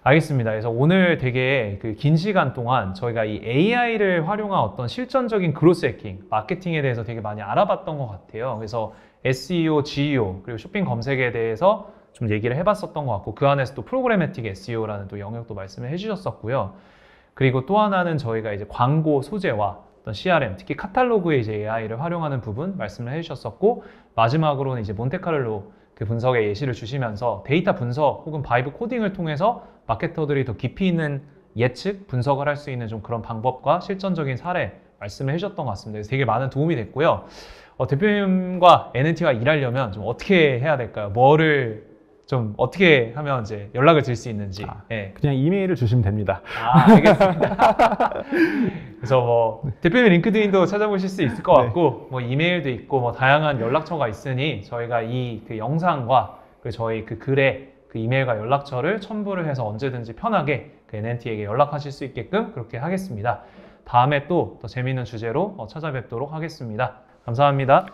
알겠습니다. 그래서 오늘 되게 그 긴 시간 동안 저희가 이 AI를 활용한 어떤 실전적인 그로스 해킹, 마케팅에 대해서 되게 많이 알아봤던 것 같아요. 그래서 SEO, GEO, 그리고 쇼핑 검색에 대해서 좀 얘기를 해봤었던 것 같고 그 안에서 또 프로그래매틱 SEO라는 또 영역도 말씀을 해주셨었고요. 그리고 또 하나는 저희가 이제 광고 소재와 어떤 CRM, 특히 카탈로그에 이제 AI를 활용하는 부분 말씀을 해주셨었고 마지막으로는 이제 몬테카를로 그 분석의 예시를 주시면서 데이터 분석 혹은 바이브 코딩을 통해서 마케터들이 더 깊이 있는 예측, 분석을 할 수 있는 좀 그런 방법과 실전적인 사례 말씀을 해주셨던 것 같습니다. 그래서 되게 많은 도움이 됐고요. 대표님과 NNT와 일하려면 좀 어떻게 해야 될까요? 뭐를 좀 어떻게 하면 이제 연락을 드릴 수 있는지. 네. 그냥 이메일을 주시면 됩니다. 알겠습니다. 그래서 뭐 대표님 링크드인도 찾아보실 수 있을 것 같고 뭐 이메일도 있고 뭐 다양한 연락처가 있으니 저희가 이 그 영상과 그 저희 그 글에 그 이메일과 연락처를 첨부를 해서 언제든지 편하게 그 NNT에게 연락하실 수 있게끔 그렇게 하겠습니다. 다음에 또 더 재미있는 주제로 찾아뵙도록 하겠습니다. 감사합니다.